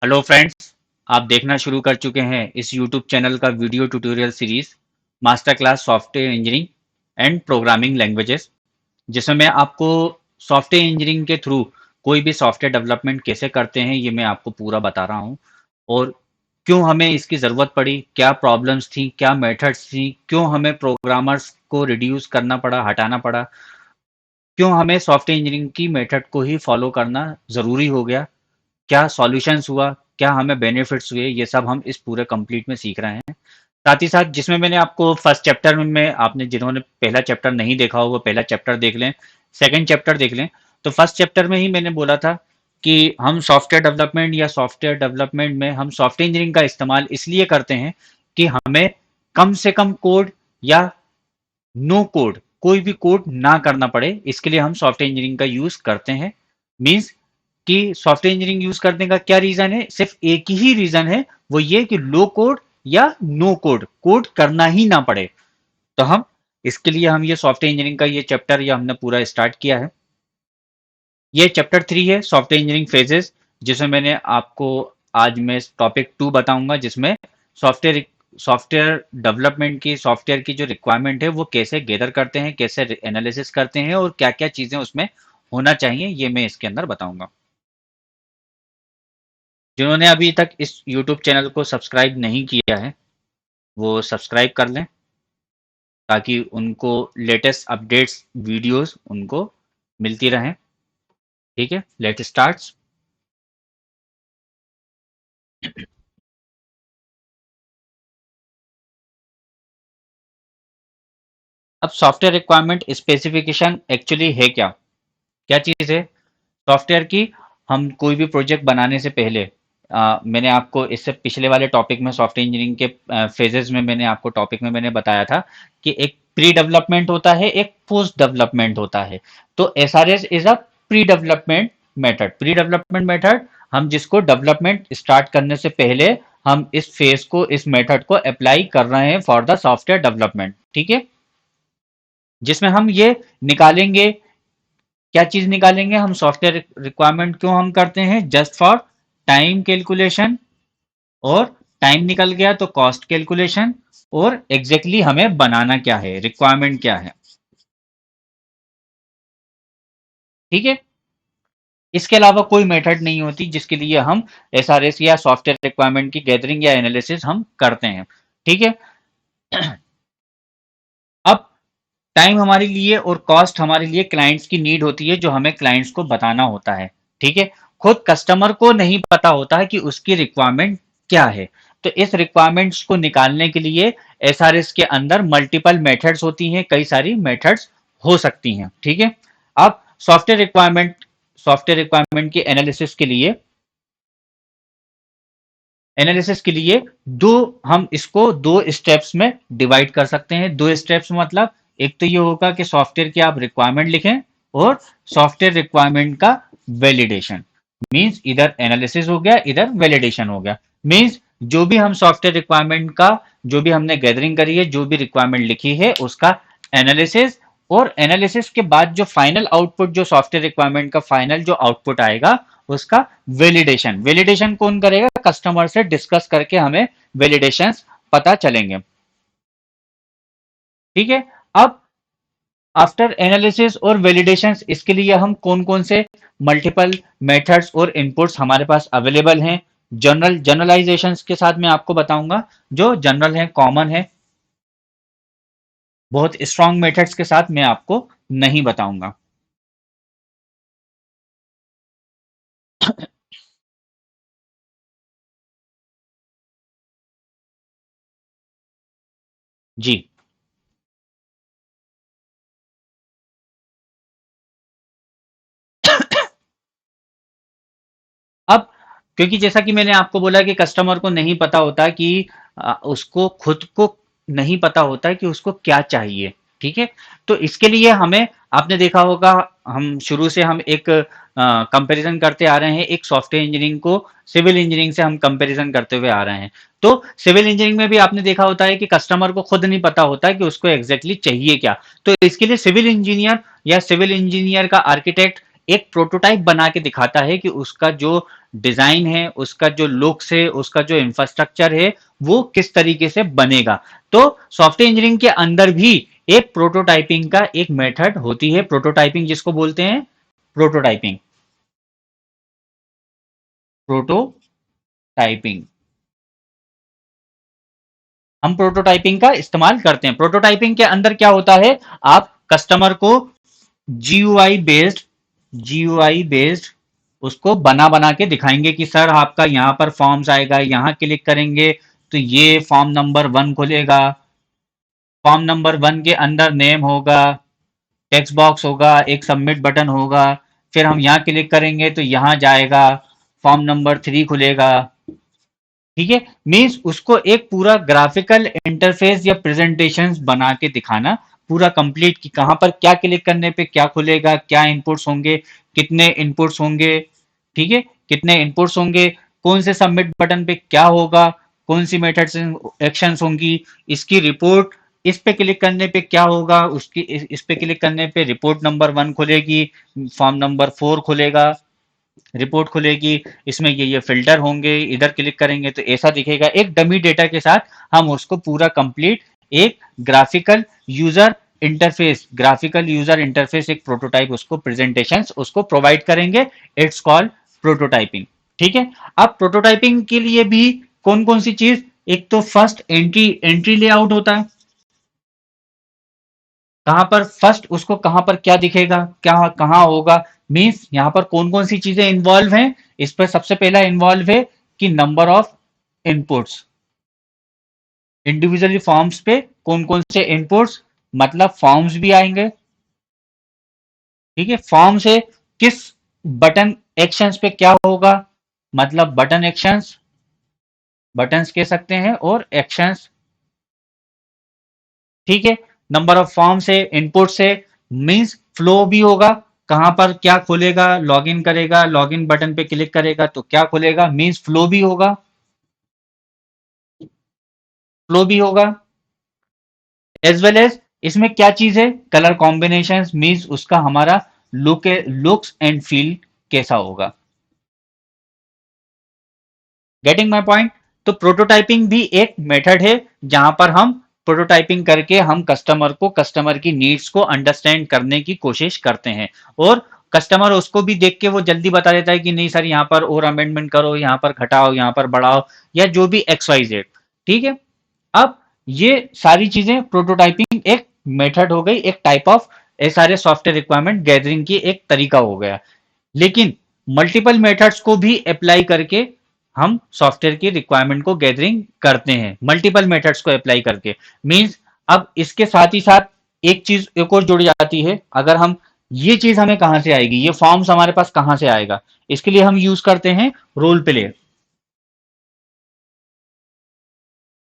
Hello friends, आप देखना शुरू कर चुके हैं इस यूट्यूब चैनल का video tutorial series master class software engineering and programming languages, जिसमें मैं आपको सॉफ्टवेयर इंजीनियरिंग के थ्रू कोई भी सॉफ्टवेयर डेवलपमेंट कैसे करते हैं ये मैं आपको पूरा बता रहा हूँ। और क्यों हमें इसकी ज़रूरत पड़ी, क्या प्रॉब्लम्स थी, क्या मेथड्स थी, क्यों हमें प्रोग्रामर्स को रिड्यूस करना पड़ा, हटाना पड़ा, क्यों हमें सॉफ्टवेयर इंजीनियरिंग की मेथड को ही फॉलो करना ज़रूरी हो गया, क्या सॉल्यूशंस हुआ, क्या हमें बेनिफिट्स हुए, ये सब हम इस पूरे कंप्लीट में सीख रहे हैं। साथ ही साथ जिसमें मैंने आपको फर्स्ट चैप्टर में आपने जिन्होंने पहला चैप्टर नहीं देखा हो वो पहला चैप्टर देख लें, सेकंड चैप्टर देख लें। तो फर्स्ट चैप्टर में ही मैंने बोला था कि हम सॉफ्टवेयर डेवलपमेंट में हम सॉफ्टवेयर इंजीनियरिंग का इस्तेमाल इसलिए करते हैं कि हमें कम से कम कोड या नो कोड कोई भी कोड ना करना पड़े, इसके लिए हम सॉफ्टवेयर इंजीनियरिंग का यूज करते हैं। मीन्स कि सॉफ्टवेयर इंजीनियरिंग यूज करने का क्या रीजन है, सिर्फ एक ही रीजन है, वो ये कि लो कोड या नो कोड कोड करना ही ना पड़े। तो हम इसके लिए हम ये सॉफ्टवेयर इंजीनियरिंग का ये चैप्टर या हमने पूरा स्टार्ट किया है। ये चैप्टर 3 है, सॉफ्टवेयर इंजीनियरिंग फेजेस, जिसमें मैंने आपको आज मैं टॉपिक 2 बताऊंगा, जिसमें सॉफ्टवेयर सॉफ्टवेयर डेवलपमेंट की सॉफ्टवेयर की जो रिक्वायरमेंट है वो कैसे गैदर करते हैं, कैसे एनालिसिस करते हैं और क्या क्या चीजें उसमें होना चाहिए, ये मैं इसके अंदर बताऊंगा। जिन्होंने अभी तक इस यूट्यूब चैनल को सब्सक्राइब नहीं किया है वो सब्सक्राइब कर लें, ताकि उनको लेटेस्ट अपडेट्स वीडियोस उनको मिलती रहें। ठीक है, लेट स्टार्ट। अब सॉफ्टवेयर रिक्वायरमेंट स्पेसिफिकेशन एक्चुअली है क्या, क्या चीज़ है सॉफ्टवेयर की। हम कोई भी प्रोजेक्ट बनाने से पहले मैंने आपको इससे पिछले वाले टॉपिक में सॉफ्टवेयर इंजीनियरिंग के फेजेस में मैंने आपको टॉपिक में मैंने बताया था कि एक प्री डेवलपमेंट होता है, एक पोस्ट डेवलपमेंट होता है। तो SRS is a pre development method. Pre development method हम जिसको डेवलपमेंट स्टार्ट करने से पहले हम इस फेज को, इस मेथड को अप्लाई कर रहे हैं फॉर द सॉफ्टवेयर डेवलपमेंट। ठीक है, जिसमें हम ये निकालेंगे, क्या चीज निकालेंगे, हम सॉफ्टवेयर रिक्वायरमेंट क्यों हम करते हैं, जस्ट फॉर टाइम कैलकुलेशन, और टाइम निकल गया तो कॉस्ट कैलकुलेशन, और एग्जैक्टली हमें बनाना क्या है, रिक्वायरमेंट क्या है। ठीक है, इसके अलावा कोई मेथड नहीं होती जिसके लिए हम एसआरएस या सॉफ्टवेयर रिक्वायरमेंट की गैदरिंग या एनालिसिस हम करते हैं। ठीक है, अब टाइम हमारे लिए और कॉस्ट हमारे लिए क्लाइंट्स की नीड होती है, जो हमें क्लाइंट्स को बताना होता है। ठीक है, खुद कस्टमर को नहीं पता होता है कि उसकी रिक्वायरमेंट क्या है। तो इस रिक्वायरमेंट्स को निकालने के लिए एसआरएस के अंदर मल्टीपल मेथड्स होती हैं, कई सारी मेथड्स हो सकती हैं। ठीक है, अब सॉफ्टवेयर रिक्वायरमेंट की एनालिसिस के लिए दो, हम इसको दो स्टेप्स में डिवाइड कर सकते हैं। दो स्टेप्स मतलब एक तो ये होगा कि सॉफ्टवेयर की आप रिक्वायरमेंट लिखें, और सॉफ्टवेयर रिक्वायरमेंट का वैलिडेशन। मींस इधर एनालिसिस हो गया, इधर वैलिडेशन हो गया। मींस जो भी हम सॉफ्टवेयर रिक्वायरमेंट का, जो भी हमने गैदरिंग करी है, जो भी रिक्वायरमेंट लिखी है, उसका एनालिसिस, और एनालिसिस के बाद जो फाइनल आउटपुट, जो सॉफ्टवेयर रिक्वायरमेंट का फाइनल जो आउटपुट आएगा, उसका वैलिडेशन। वैलिडेशन कौन करेगा, कस्टमर से डिस्कस करके हमें वैलिडेशंस पता चलेंगे। ठीक है, अब आफ्टर एनालिसिस और वैलिडेशंस, इसके लिए हम कौन कौन से मल्टीपल मेथड्स और इनपुट्स हमारे पास अवेलेबल हैं, जनरलाइजेशंस के साथ मैं आपको बताऊंगा, जो जनरल है, कॉमन है। बहुत स्ट्रॉन्ग मेथड्स के साथ मैं आपको नहीं बताऊंगा। जी, अब क्योंकि जैसा कि मैंने आपको बोला कि कस्टमर को नहीं पता होता कि उसको खुद को नहीं पता होता कि उसको क्या चाहिए। ठीक है, तो इसके लिए हमें, आपने देखा होगा, हम शुरू से हम एक कंपैरिजन करते आ रहे हैं, एक सॉफ्टवेयर इंजीनियरिंग को सिविल इंजीनियरिंग से हम कंपैरिजन करते हुए आ रहे हैं। तो सिविल इंजीनियरिंग में भी आपने देखा होता है कि कस्टमर को खुद नहीं पता होता कि उसको एग्जैक्टली चाहिए क्या। तो इसके लिए सिविल इंजीनियर या सिविल इंजीनियर का आर्किटेक्ट एक प्रोटोटाइप बना के दिखाता है कि उसका जो डिजाइन है, उसका जो लुक्स है, उसका जो इंफ्रास्ट्रक्चर है, वो किस तरीके से बनेगा। तो सॉफ्टवेयर इंजीनियरिंग के अंदर भी एक प्रोटोटाइपिंग का एक मेथड होती है, प्रोटोटाइपिंग जिसको बोलते हैं, प्रोटोटाइपिंग, प्रोटोटाइपिंग। हम प्रोटोटाइपिंग का इस्तेमाल करते हैं। प्रोटोटाइपिंग के अंदर क्या होता है, आप कस्टमर को जीयूआई बेस्ड, जीयूआई बेस्ड उसको बना बना के दिखाएंगे कि सर आपका यहाँ पर फॉर्म्स आएगा, यहाँ क्लिक करेंगे तो ये फॉर्म नंबर 1 खुलेगा, फॉर्म नंबर 1 के अंदर नेम होगा, टेक्स्ट बॉक्स होगा, एक सबमिट बटन होगा, फिर हम यहाँ क्लिक करेंगे तो यहाँ जाएगा, फॉर्म नंबर 3 खुलेगा। ठीक है, मीन्स उसको एक पूरा ग्राफिकल इंटरफेस या प्रेजेंटेशन बना के दिखाना, पूरा कंप्लीट कि कहां पर क्या क्लिक करने पे क्या खुलेगा, क्या इनपुट्स होंगे, कितने इनपुट्स होंगे, ठीक है, कितने इनपुट्स होंगे, कौन से सबमिट बटन पे क्या होगा, कौन सी मेथड्स एक्शंस होंगी, इसकी रिपोर्ट, इस पे क्लिक करने पे क्या होगा, उसकी इस पे क्लिक करने पे रिपोर्ट नंबर 1 खुलेगी, फॉर्म नंबर 4 खुलेगा, रिपोर्ट खुलेगी, इसमें ये फिल्टर होंगे, इधर क्लिक करेंगे तो ऐसा दिखेगा। एक डमी डेटा के साथ हम उसको पूरा कंप्लीट एक graphical user interface, graphical user interface एक प्रोटोटाइप उसको प्रेजेंटेशन उसको प्रोवाइड करेंगे। It's called prototyping. ठीक है, अब प्रोटोटाइपिंग के लिए भी कौन कौन सी चीज, एक तो फर्स्ट एंट्री, एंट्री लेआउट होता है, कहां पर फर्स्ट उसको कहां पर क्या दिखेगा, क्या कहां होगा, मीन्स यहां पर कौन कौन सी चीजें इन्वॉल्व हैं। इस पर सबसे पहला इन्वॉल्व है कि number of inputs, individually forms पे कौन कौन से इनपुट्स, मतलब फॉर्म्स भी आएंगे। ठीक है, फॉर्म से किस बटन एक्शंस पे क्या होगा, मतलब बटन एक्शंस, बटन्स कह सकते हैं और एक्शंस। ठीक है, नंबर ऑफ फॉर्म से, इनपुट से, मीन्स फ्लो भी होगा, कहां पर क्या खुलेगा, लॉगिन करेगा, लॉगिन बटन पे क्लिक करेगा तो क्या खुलेगा, मीन्स फ्लो भी होगा, फ्लो भी होगा। एज वेल एज इसमें क्या चीज है, कलर कॉम्बिनेशन, मीन्स उसका हमारा लुक्स एंड फील कैसा होगा। Getting my point. तो प्रोटोटाइपिंग भी एक मेथड है जहां पर हम प्रोटोटाइपिंग करके हम कस्टमर को, कस्टमर की नीड्स को अंडरस्टैंड करने की कोशिश करते हैं, और कस्टमर उसको भी देख के वो जल्दी बता देता है कि नहीं सर यहाँ पर और अमेंडमेंट करो, यहाँ पर घटाओ, यहाँ पर बढ़ाओ, या जो भी एक्स वाई जेड। ठीक है, अब ये सारी चीजें प्रोटोटाइपिंग एक मेथड हो गई, एक टाइप ऑफ ये सारे सॉफ्टवेयर रिक्वायरमेंट गैदरिंग की एक तरीका हो गया। लेकिन मल्टीपल मेथड्स को भी अप्लाई करके हम सॉफ्टवेयर की रिक्वायरमेंट को गैदरिंग करते हैं, मल्टीपल मेथड्स को अप्लाई करके। मींस अब इसके साथ ही साथ एक चीज एक और जुड़ जाती है, अगर हम ये चीज हमें कहां से आएगी, ये फॉर्म्स हमारे पास कहां से आएगा, इसके लिए हम यूज करते हैं role play.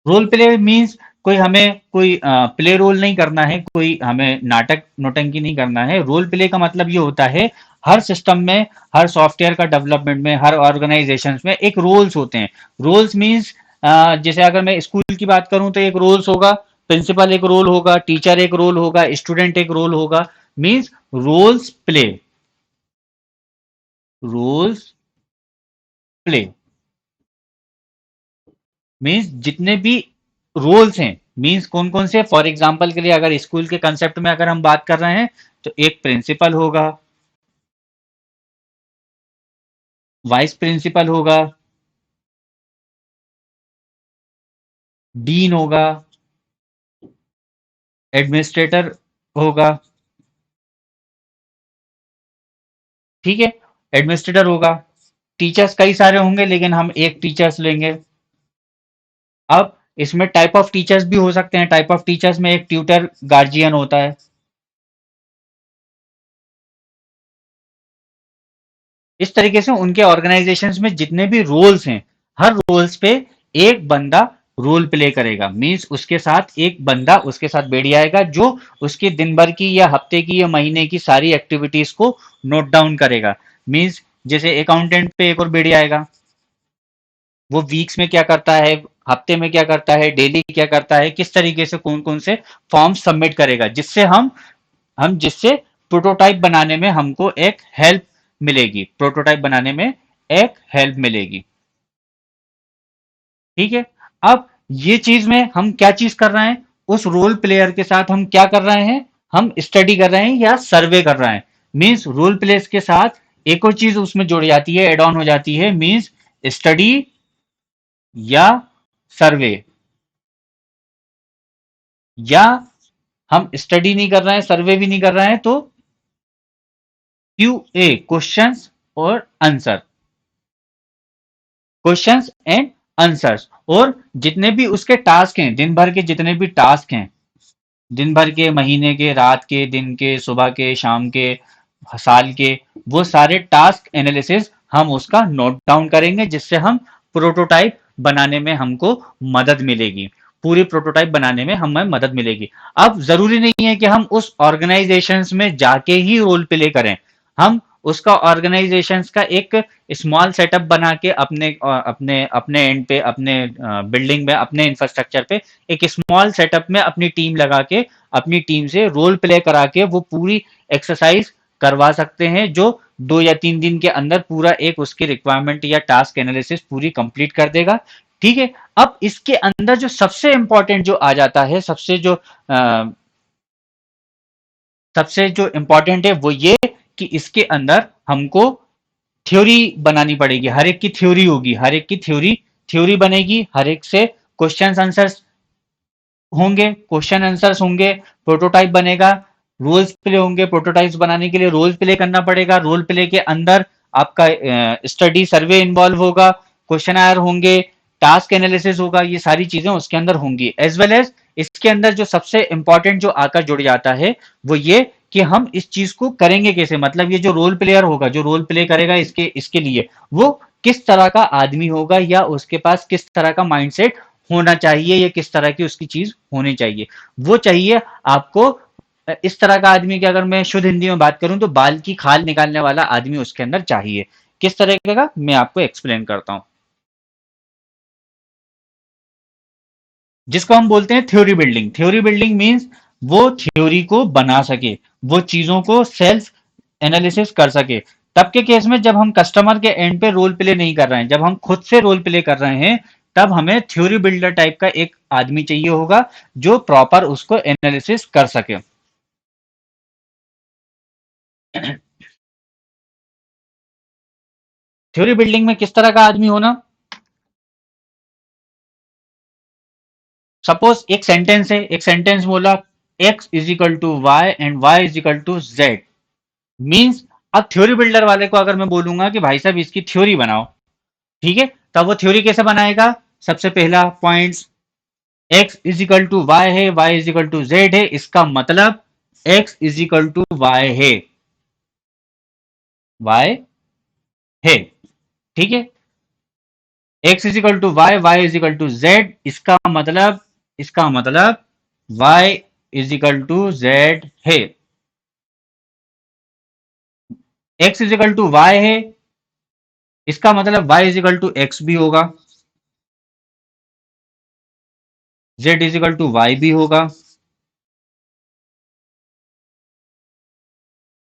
Role play means कोई हमें कोई प्ले रोल नहीं करना है, कोई हमें नाटक नोटंकी नहीं करना है। रोल प्ले का मतलब ये होता है, हर सिस्टम में, हर सॉफ्टवेयर का डेवलपमेंट में, हर ऑर्गेनाइजेशन में एक रोल्स होते हैं। रोल्स मीन्स जैसे अगर मैं स्कूल की बात करूं तो एक रोल्स होगा, प्रिंसिपल एक रोल होगा, टीचर एक रोल होगा, स्टूडेंट एक रोल होगा, means roles play, roles play means जितने भी रोल्स हैं, मीन्स कौन कौन से, फॉर एग्जाम्पल के लिए अगर स्कूल के कंसेप्ट में अगर हम बात कर रहे हैं तो एक प्रिंसिपल होगा, वाइस प्रिंसिपल होगा, डीन होगा, एडमिनिस्ट्रेटर होगा। ठीक है, एडमिनिस्ट्रेटर होगा, टीचर्स कई सारे होंगे लेकिन हम एक टीचर्स लेंगे। अब इसमें टाइप ऑफ टीचर्स भी हो सकते हैं, टाइप ऑफ टीचर्स में एक ट्यूटर गार्जियन होता है। इस तरीके से उनके ऑर्गेनाइजेशंस में जितने भी रोल्स हैं, हर रोल्स पे एक बंदा रोल प्ले करेगा, मीन्स उसके साथ एक बंदा उसके साथ बैठ जाएगा जो उसके दिन भर की या हफ्ते की या महीने की सारी एक्टिविटीज को नोट डाउन करेगा। मीन्स जैसे अकाउंटेंट पे एक और बैठ जाएगा, वो वीक्स में क्या करता है, हफ्ते में क्या करता है, डेली क्या करता है, किस तरीके से कौन कौन से फॉर्म सबमिट करेगा, जिससे हम जिससे प्रोटोटाइप बनाने में हमको एक हेल्प मिलेगी, प्रोटोटाइप बनाने में एक हेल्प मिलेगी। ठीक है। अब ये चीज में हम क्या चीज कर रहे हैं, उस रोल प्लेयर के साथ हम क्या कर रहे हैं, हम स्टडी कर रहे हैं या सर्वे कर रहे हैं। मीन्स रोल प्लेयर्स के साथ एक और चीज उसमें जुड़ जाती है, एड ऑन हो जाती है, मीन्स स्टडी या सर्वे। या हम स्टडी नहीं कर रहे हैं, सर्वे भी नहीं कर रहे हैं, तो QA, क्वेश्चंस और आंसर, क्वेश्चंस एंड आंसर्स। और जितने भी उसके टास्क हैं, दिन भर के जितने भी टास्क हैं, दिन भर के, महीने के, रात के, दिन के, सुबह के, शाम के, साल के, वो सारे टास्क एनालिसिस हम उसका नोट डाउन करेंगे, जिससे हम प्रोटोटाइप बनाने में हमको मदद मिलेगी, पूरी प्रोटोटाइप बनाने में हमें मदद मिलेगी। अब जरूरी नहीं है कि हम उस ऑर्गेनाइजेशंस में जाके ही रोल प्ले करें, हम उसका ऑर्गेनाइजेशंस का एक स्मॉल सेटअप बना के अपने अपने अपने एंड पे, अपने बिल्डिंग में, अपने इंफ्रास्ट्रक्चर पे एक स्मॉल सेटअप में अपनी टीम लगा के, अपनी टीम से रोल प्ले करा के वो पूरी एक्सरसाइज करवा सकते हैं, जो 2 या 3 दिन के अंदर पूरा एक उसकी रिक्वायरमेंट या टास्क एनालिसिस पूरी कंप्लीट कर देगा। ठीक है। अब इसके अंदर जो सबसे इंपॉर्टेंट जो आ जाता है, सबसे जो इंपॉर्टेंट है वो ये कि इसके अंदर हमको थ्योरी बनानी पड़ेगी, हर एक की थ्योरी होगी, हर एक की थ्योरी बनेगी, हर एक से क्वेश्चन आंसर्स होंगे, क्वेश्चन आंसर्स होंगे, प्रोटोटाइप बनेगा, रोल्स प्ले होंगे, प्रोटोटाइप्स बनाने के लिए रोल प्ले करना पड़ेगा, रोल प्ले के अंदर आपका स्टडी सर्वे इन्वॉल्व होगा, क्वेश्चन आयर होंगे, टास्क एनालिसिस होगा, ये सारी चीजें उसके अंदर होंगी। एज वेल एज इसके अंदर जो सबसे इंपॉर्टेंट जो आकर जुड़ जाता है वो ये कि हम इस चीज को करेंगे कैसे, मतलब ये जो रोल प्लेयर होगा, जो रोल प्ले करेगा इसके इसके लिए, वो किस तरह का आदमी होगा या उसके पास किस तरह का माइंडसेट होना चाहिए, या किस तरह की उसकी चीज होनी चाहिए। वो चाहिए आपको इस तरह का आदमी की, अगर मैं शुद्ध हिंदी में बात करूं तो बाल की खाल निकालने वाला आदमी उसके अंदर चाहिए। किस तरह का, मैं आपको एक्सप्लेन करता हूं, जिसको हम बोलते हैं theory building. Theory building means वो थ्योरी को बना सके, वो चीजों को सेल्फ एनालिसिस कर सके। तब के केस में जब हम कस्टमर के एंड पे रोल प्ले नहीं कर रहे हैं, जब हम खुद से रोल प्ले कर रहे हैं, तब हमें थ्योरी बिल्डर टाइप का एक आदमी चाहिए होगा जो प्रॉपर उसको एनालिसिस कर सके। थ्योरी बिल्डिंग में किस तरह का आदमी होना, सपोज एक सेंटेंस है, एक सेंटेंस बोला x is equal to y and y is equal to z. Means अब थ्योरी बिल्डर वाले को अगर मैं बोलूंगा कि भाई साहब इसकी थ्योरी बनाओ, ठीक है, तब वो थ्योरी कैसे बनाएगा। सबसे पहला point, x is equal to y है, y is equal to z है, इसका मतलब x is equal to y है, y है। ठीक है। x is equal to y, y is equal to z, इसका मतलब y is equal to z है। x is equal to y है, इसका मतलब y is equal to x भी होगा, z is equal to y भी होगा।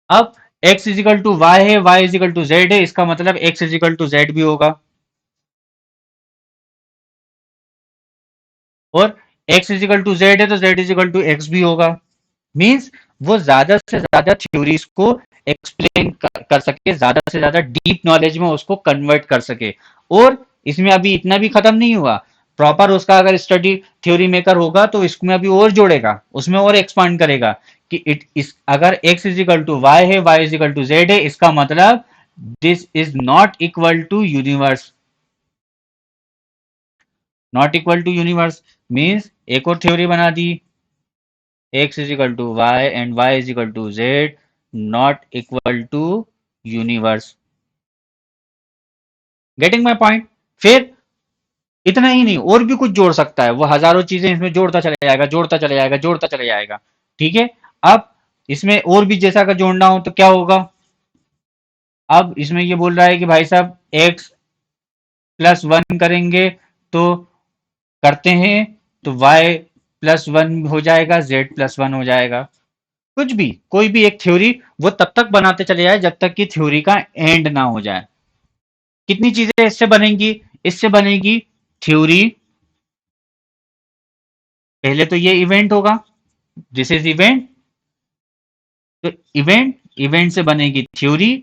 अब x is equal to y है, y is equal to z है, इसका मतलब x is equal to z भी होगा। और x is equal to z है तो z is equal to x भी होगा। मीन्स वो ज्यादा से ज्यादा थ्योरीज को एक्सप्लेन कर सके, ज्यादा से ज्यादा डीप नॉलेज में उसको कन्वर्ट कर सके। और इसमें अभी इतना भी खत्म नहीं हुआ, प्रॉपर उसका अगर स्टडी थ्योरी मेकर होगा तो इसमें अभी और जोड़ेगा, उसमें और एक्सपांड करेगा कि अगर x is equal to y है, y is equal to z है, इसका मतलब this is not equal to universe. Not equal to universe means एक और थ्योरी बना दी, x is equal to y and y is equal to z, not equal to universe. Getting my point. फिर इतना ही नहीं, और भी कुछ जोड़ सकता है, वो हजारों चीजें इसमें जोड़ता चला जाएगा, जोड़ता चला जाएगा, जोड़ता चला जाएगा। ठीक है। अब इसमें और भी जैसा अगर जोड़ना हो तो क्या होगा, अब इसमें ये बोल रहा है कि भाई साहब x +1 करेंगे तो करते हैं तो y +1 हो जाएगा, z +1 हो जाएगा। कुछ भी, कोई भी एक थ्योरी वो तब तक बनाते चले जाए जब तक कि थ्योरी का एंड ना हो जाए। कितनी चीजें इससे बनेंगी? इससे बनेगी थ्योरी, पहले तो ये इवेंट होगा, दिस इज इवेंट, तो इवेंट, इवेंट से बनेगी थ्योरी,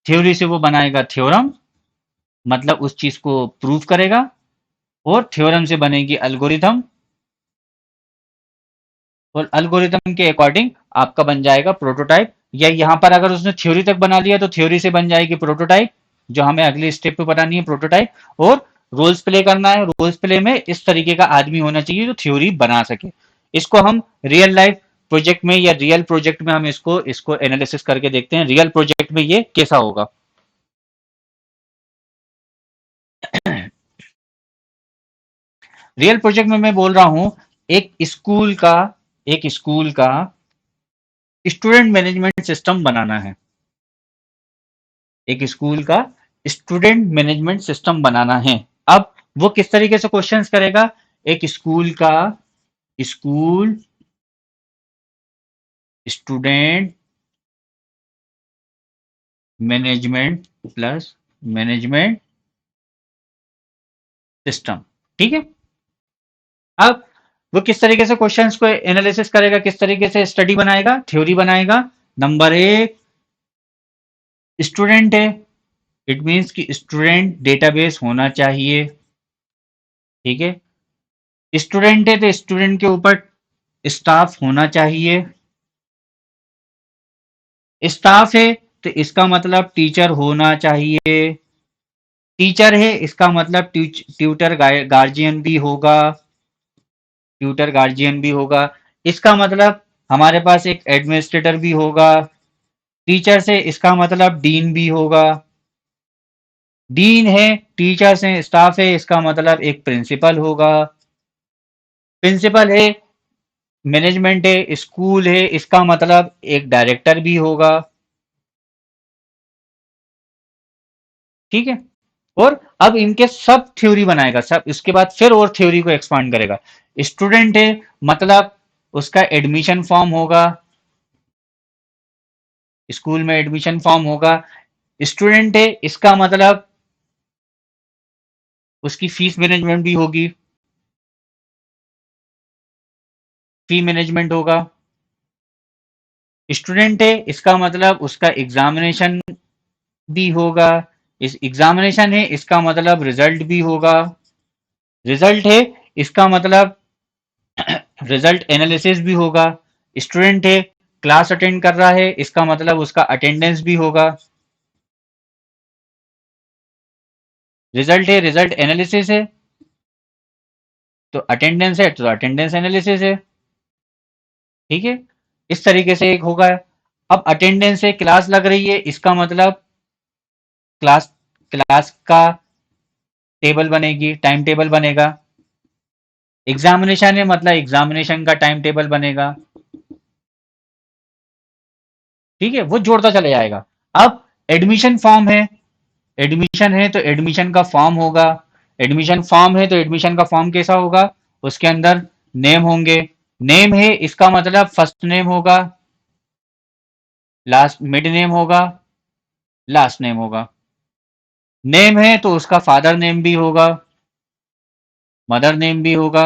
थ्योरी से वो बनाएगा थ्योरम, मतलब उस चीज को प्रूव करेगा, और थ्योरम से बनेगी अल्गोरिथम, और अल्गोरिथम के अकॉर्डिंग आपका बन जाएगा प्रोटोटाइप। या यहाँ पर अगर उसने थ्योरी तक बना लिया तो थ्योरी से बन जाएगी प्रोटोटाइप, जो हमें अगले स्टेप पे बनानी है प्रोटोटाइप। और रोल्स प्ले करना है, रोल्स प्ले में इस तरीके का आदमी होना चाहिए जो थ्योरी बना सके। इसको हम रियल लाइफ प्रोजेक्ट में या रियल प्रोजेक्ट में हम इसको इसको एनालिसिस करके देखते हैं, रियल प्रोजेक्ट में ये कैसा होगा। रियल प्रोजेक्ट में मैं बोल रहा हूं, एक स्कूल का, एक स्कूल का स्टूडेंट मैनेजमेंट सिस्टम बनाना है, एक स्कूल का स्टूडेंट मैनेजमेंट सिस्टम बनाना है। अब वो किस तरीके से क्वेश्चंस करेगा? एक स्कूल का school student management plus management system, ठीक है। अब वो किस तरीके से क्वेश्चंस को एनालिसिस करेगा, किस तरीके से स्टडी बनाएगा, थ्योरी बनाएगा। नंबर एक, स्टूडेंट है, इट मीन्स कि स्टूडेंट डेटाबेस होना चाहिए, ठीक है। स्टूडेंट है तो स्टूडेंट के ऊपर स्टाफ होना चाहिए, स्टाफ है तो इसका मतलब टीचर होना चाहिए, टीचर है इसका मतलब ट्यूटर गार्जियन भी होगा, ट्यूटर गार्जियन भी होगा। इसका मतलब हमारे पास एक एडमिनिस्ट्रेटर भी होगा, टीचर से इसका मतलब डीन भी होगा, डीन है, टीचर्स हैं, स्टाफ है, इसका मतलब एक प्रिंसिपल होगा, प्रिंसिपल है, मैनेजमेंट है, स्कूल है, इसका मतलब एक डायरेक्टर भी होगा, ठीक है। और अब इनके सब थ्योरी बनाएगा, सब इसके बाद फिर और थ्योरी को एक्सपांड करेगा। स्टूडेंट है मतलब उसका एडमिशन फॉर्म होगा, स्कूल में एडमिशन फॉर्म होगा। स्टूडेंट है इसका मतलब उसकी फीस मैनेजमेंट भी होगी, फी मैनेजमेंट होगा। स्टूडेंट है इसका मतलब उसका एग्जामिनेशन भी होगा, इस एग्जामिनेशन है इसका मतलब रिजल्ट भी होगा, रिजल्ट है इसका मतलब रिजल्ट एनालिसिस भी होगा। स्टूडेंट है, क्लास अटेंड कर रहा है, इसका मतलब उसका अटेंडेंस भी होगा। रिजल्ट है, रिजल्ट एनालिसिस है, तो अटेंडेंस है तो अटेंडेंस एनालिसिस है, ठीक है। इस तरीके से एक होगा। अब अटेंडेंस है, क्लास लग रही है, इसका मतलब क्लास, क्लास का टेबल बनेगी, टाइम टेबल बनेगा। एग्जामिनेशन है मतलब एग्जामिनेशन का टाइम टेबल बनेगा, ठीक है। वो जोड़ता चले जाएगा। अब एडमिशन फॉर्म है, एडमिशन है तो एडमिशन का फॉर्म होगा, एडमिशन फॉर्म है तो एडमिशन का फॉर्म कैसा होगा? उसके अंदर नेम होंगे, नेम है इसका मतलब फर्स्ट नेम होगा, लास्ट मिड नेम होगा, लास्ट नेम होगा। नेम है तो उसका फादर नेम भी होगा, मदर नेम भी होगा।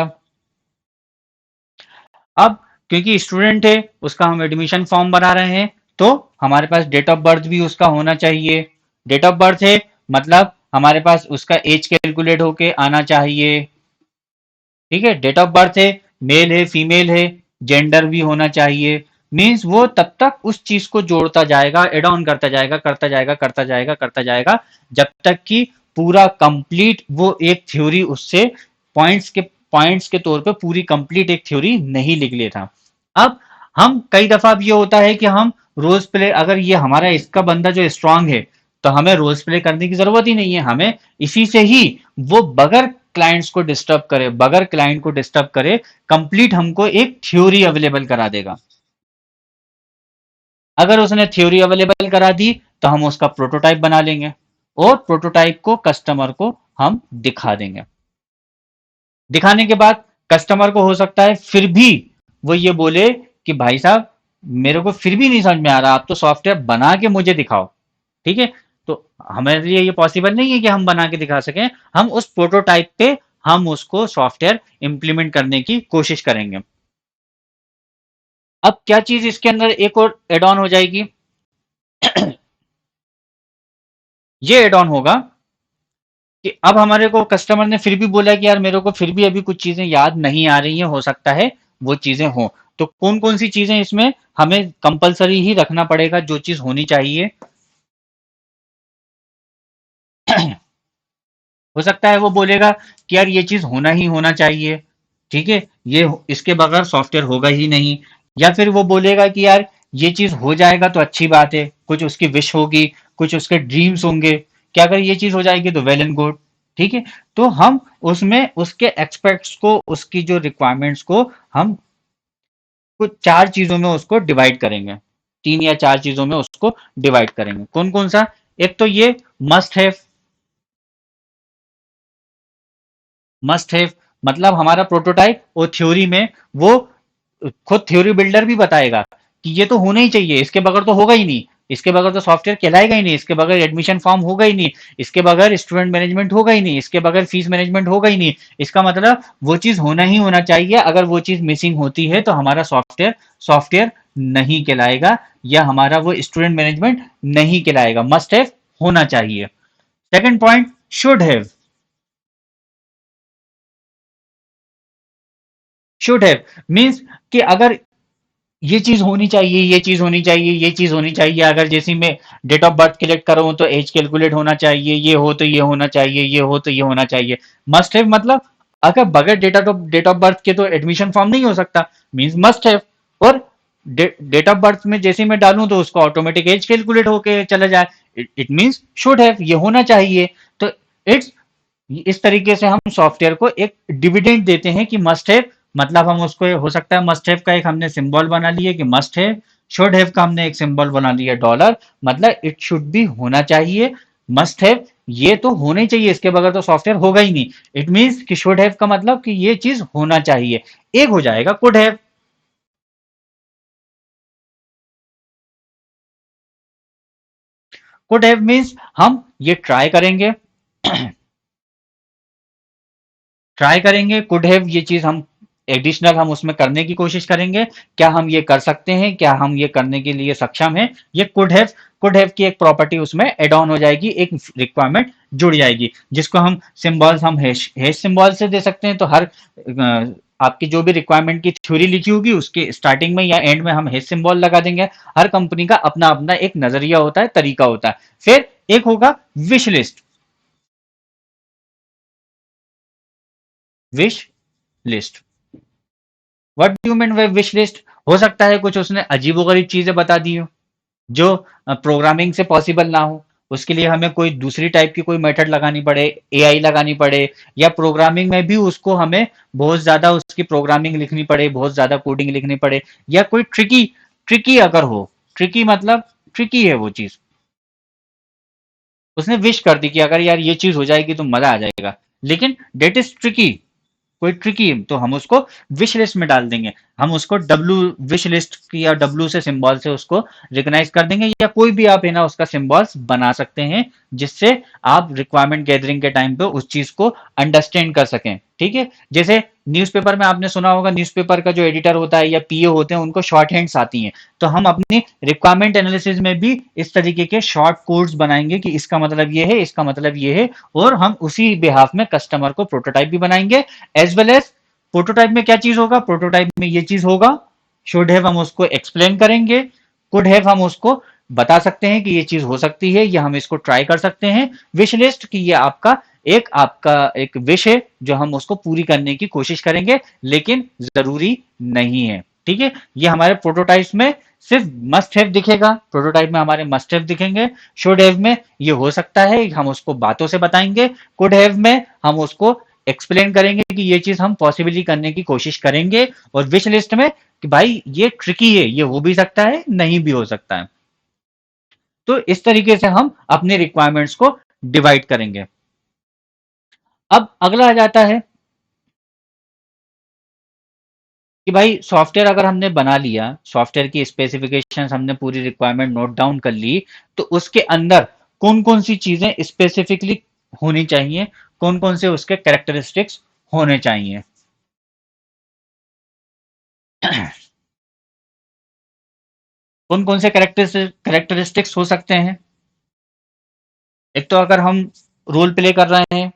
अब क्योंकि स्टूडेंट है उसका हम एडमिशन फॉर्म बना रहे हैं, तो हमारे पास डेट ऑफ बर्थ भी उसका होना चाहिए। डेट ऑफ बर्थ है मतलब हमारे पास उसका एज कैलकुलेट होके आना चाहिए, ठीक है। डेट ऑफ बर्थ है, मेल है, फीमेल है, जेंडर भी होना चाहिए। मीन्स वो तब तक उस चीज को जोड़ता जाएगा, एड ऑन करता जाएगा, करता जाएगा, करता जाएगा, करता जाएगा, जब तक कि पूरा कंप्लीट वो एक थ्योरी उससे पॉइंट्स के तौर पे पूरी कंप्लीट एक थ्योरी नहीं लिख लेता। अब हम कई दफा अब ये होता है कि हम रोल्स प्ले, अगर ये हमारा इसका बंदा जो स्ट्रांग है तो हमें रोल्स प्ले करने की जरूरत ही नहीं है, हमें इसी से ही वो बगैर क्लाइंट्स को डिस्टर्ब करे, बगैर क्लाइंट को डिस्टर्ब करे, कंप्लीट हमको एक थ्योरी अवेलेबल करा देगा। अगर उसने थ्योरी अवेलेबल करा दी तो हम उसका प्रोटोटाइप बना लेंगे, और प्रोटोटाइप को कस्टमर को हम दिखा देंगे। दिखाने के बाद कस्टमर को हो सकता है फिर भी वो ये बोले कि भाई साहब मेरे को फिर भी नहीं समझ में आ रहा, आप तो सॉफ्टवेयर बना के मुझे दिखाओ। ठीक है, तो हमारे लिए ये पॉसिबल नहीं है कि हम बना के दिखा सकें। हम उस प्रोटोटाइप पे हम उसको सॉफ्टवेयर इंप्लीमेंट करने की कोशिश करेंगे। अब क्या चीज इसके अंदर एक और एड ऑन हो जाएगी, ये एड ऑन होगा कि अब हमारे को कस्टमर ने फिर भी बोला कि यार मेरे को फिर भी अभी कुछ चीजें याद नहीं आ रही हैं, हो सकता है वो चीजें हों। तो कौन कौन सी चीजें इसमें हमें कंपलसरी ही रखना पड़ेगा, जो चीज होनी चाहिए। हो सकता है वो बोलेगा कि यार ये चीज होना ही होना चाहिए, ठीक है, ये इसके बगैर सॉफ्टवेयर होगा ही नहीं। या फिर वो बोलेगा कि यार ये चीज हो जाएगा तो अच्छी बात है, कुछ उसकी विश होगी, कुछ उसके ड्रीम्स होंगे, कि अगर ये चीज हो जाएगी तो वेल एंड गुड। ठीक है, तो हम उसमें उसके एक्सपेक्ट्स को, उसकी जो रिक्वायरमेंट्स को हम कुछ चार चीजों में उसको डिवाइड करेंगे, तीन या चार चीजों में उसको डिवाइड करेंगे। कौन कौन सा? एक तो ये मस्ट हैव। मस्ट हैव मतलब हमारा प्रोटोटाइप और थ्योरी में वो खुद थ्योरी बिल्डर भी बताएगा कि ये तो होना ही चाहिए, इसके बगैर तो होगा ही नहीं, इसके बगैर तो सॉफ्टवेयर कहलाएगा ही नहीं, इसके बगैर एडमिशन फॉर्म होगा ही नहीं, इसके बगैर स्टूडेंट मैनेजमेंट होगा ही नहीं, इसके बगैर फीस मैनेजमेंट होगा ही नहीं। इसका मतलब वो चीज होना ही होना चाहिए, अगर वो चीज मिसिंग होती है तो हमारा सॉफ्टवेयर सॉफ्टवेयर नहीं कहलाएगा, या हमारा वो स्टूडेंट मैनेजमेंट नहीं कहलाएगा। मस्ट हैव होना चाहिए। Second point, should have. Should have means कि अगर ये चीज होनी चाहिए, ये चीज होनी चाहिए, ये चीज होनी चाहिए, अगर जैसे मैं डेट ऑफ बर्थ कलेक्ट करूं तो एज कैलकुलेट होना चाहिए, ये हो तो ये होना चाहिए, ये हो तो ये होना चाहिए। मस्ट हैव मतलब अगर बगैर डेट ऑफ बर्थ के तो एडमिशन फॉर्म नहीं हो सकता, मींस मस्ट हैव। और डेट ऑफ बर्थ में जैसे मैं डालूं तो उसको ऑटोमेटिक एज कैलकुलेट होके चला जाए, इट मींस शुड हैव, ये होना चाहिए। तो इट्स इस तरीके से हम सॉफ्टवेयर को एक डिविडेंड देते हैं कि मस्ट हैव मतलब हम उसको, हो सकता है मस्ट हैव का एक हमने सिंबल बना लिया कि मस्ट हैव, शुड हैव का हमने एक सिंबल बना लिया डॉलर, मतलब इट शुड भी होना चाहिए। मस्ट हैव ये तो होना ही चाहिए, इसके बगैर तो सॉफ्टवेयर होगा ही नहीं। इट मीन्स कि शुड हैव का मतलब कि ये चीज होना चाहिए। एक हो जाएगा could have. Could have means हम ये ट्राई करेंगे, कुड हैव ये चीज हम एडिशनल हम उसमें करने की कोशिश करेंगे, क्या हम ये कर सकते हैं, क्या हम ये करने के लिए सक्षम है। ये कुड हैव की एक प्रॉपर्टी उसमें एड ऑन हो जाएगी, एक रिक्वायरमेंट जुड़ जाएगी, जिसको हम सिंबल्स हम हैश सिंबल से दे सकते हैं। तो हर आपकी जो भी रिक्वायरमेंट की थ्योरी लिखी होगी उसके स्टार्टिंग में या एंड में हम हैश सिंबल लगा देंगे। हर कंपनी का अपना अपना एक नजरिया होता है, तरीका होता है। फिर एक होगा wish list. Wish list, what do you mean by wish list? हो सकता है कुछ उसने अजीबोगरीब चीजें बता दी हो जो प्रोग्रामिंग से पॉसिबल ना हो, उसके लिए हमें कोई दूसरी टाइप की कोई मेथड लगानी पड़े, एआई लगानी पड़े, या प्रोग्रामिंग में भी उसको हमें बहुत ज्यादा उसकी प्रोग्रामिंग लिखनी पड़े, बहुत ज्यादा कोडिंग लिखनी पड़े, या कोई ट्रिकी ट्रिकी अगर हो, ट्रिकी मतलब ट्रिकी है वो चीज, उसने विश कर दी कि अगर यार ये चीज हो जाएगी तो मजा आ जाएगा, लेकिन डेट इज ट्रिकी, कोई ट्रिकी, तो हम उसको विश लिस्ट में डाल देंगे। हम उसको डब्लू विश लिस्ट की या डब्लू से सिंबल से उसको रिकॉग्नाइज कर देंगे, या कोई भी आप है ना उसका सिंबल्स बना सकते हैं, जिससे आप रिक्वायरमेंट गैदरिंग के टाइम पे उस चीज को अंडरस्टैंड कर सकें। ठीक है, जैसे न्यूज़पेपर में आपने सुना होगा, न्यूज़पेपर का जो एडिटर होता है या पीए होते हैं उनको शॉर्ट हैंड्स आती हैं। तो हम अपनी रिक्वायरमेंट एनालिसिस में भी इस तरीके के शॉर्ट कोड्स बनाएंगे कि इसका मतलब ये है, इसका मतलब ये है, और हम उसी बिहाफ में कस्टमर को प्रोटोटाइप भी बनाएंगे। एज वेल एज प्रोटोटाइप में क्या चीज होगा, प्रोटोटाइप में ये चीज होगा, शुड हैव हम उसको एक्सप्लेन करेंगे, कुड हैव हम उसको बता सकते हैं कि ये चीज हो सकती है, या हम इसको ट्राई कर सकते हैं। विश लिस्ट की ये आपका एक विश है जो हम उसको पूरी करने की कोशिश करेंगे, लेकिन जरूरी नहीं है। ठीक है, ये हमारे प्रोटोटाइप्स में सिर्फ मस्ट हैव दिखेगा, प्रोटोटाइप में हमारे मस्ट हैव दिखेंगे। शुड हैव में ये हो सकता है हम उसको बातों से बताएंगे, कुड हैव में हम उसको एक्सप्लेन करेंगे कि ये चीज हम पॉसिबली करने की कोशिश करेंगे, और विश लिस्ट में कि भाई ये ट्रिकी है, ये हो भी सकता है, नहीं भी हो सकता है। तो इस तरीके से हम अपने रिक्वायरमेंट्स को डिवाइड करेंगे। अब अगला आ जाता है कि भाई सॉफ्टवेयर अगर हमने बना लिया, सॉफ्टवेयर की स्पेसिफिकेशंस हमने पूरी रिक्वायरमेंट नोट डाउन कर ली, तो उसके अंदर कौन कौन सी चीजें स्पेसिफिकली होनी चाहिए, कौन कौन से उसके कैरेक्टरिस्टिक्स होने चाहिए। कौन कौन से कैरेक्टरिस्टिक्स हो सकते हैं? एक तो अगर हम रोल प्ले कर रहे हैं,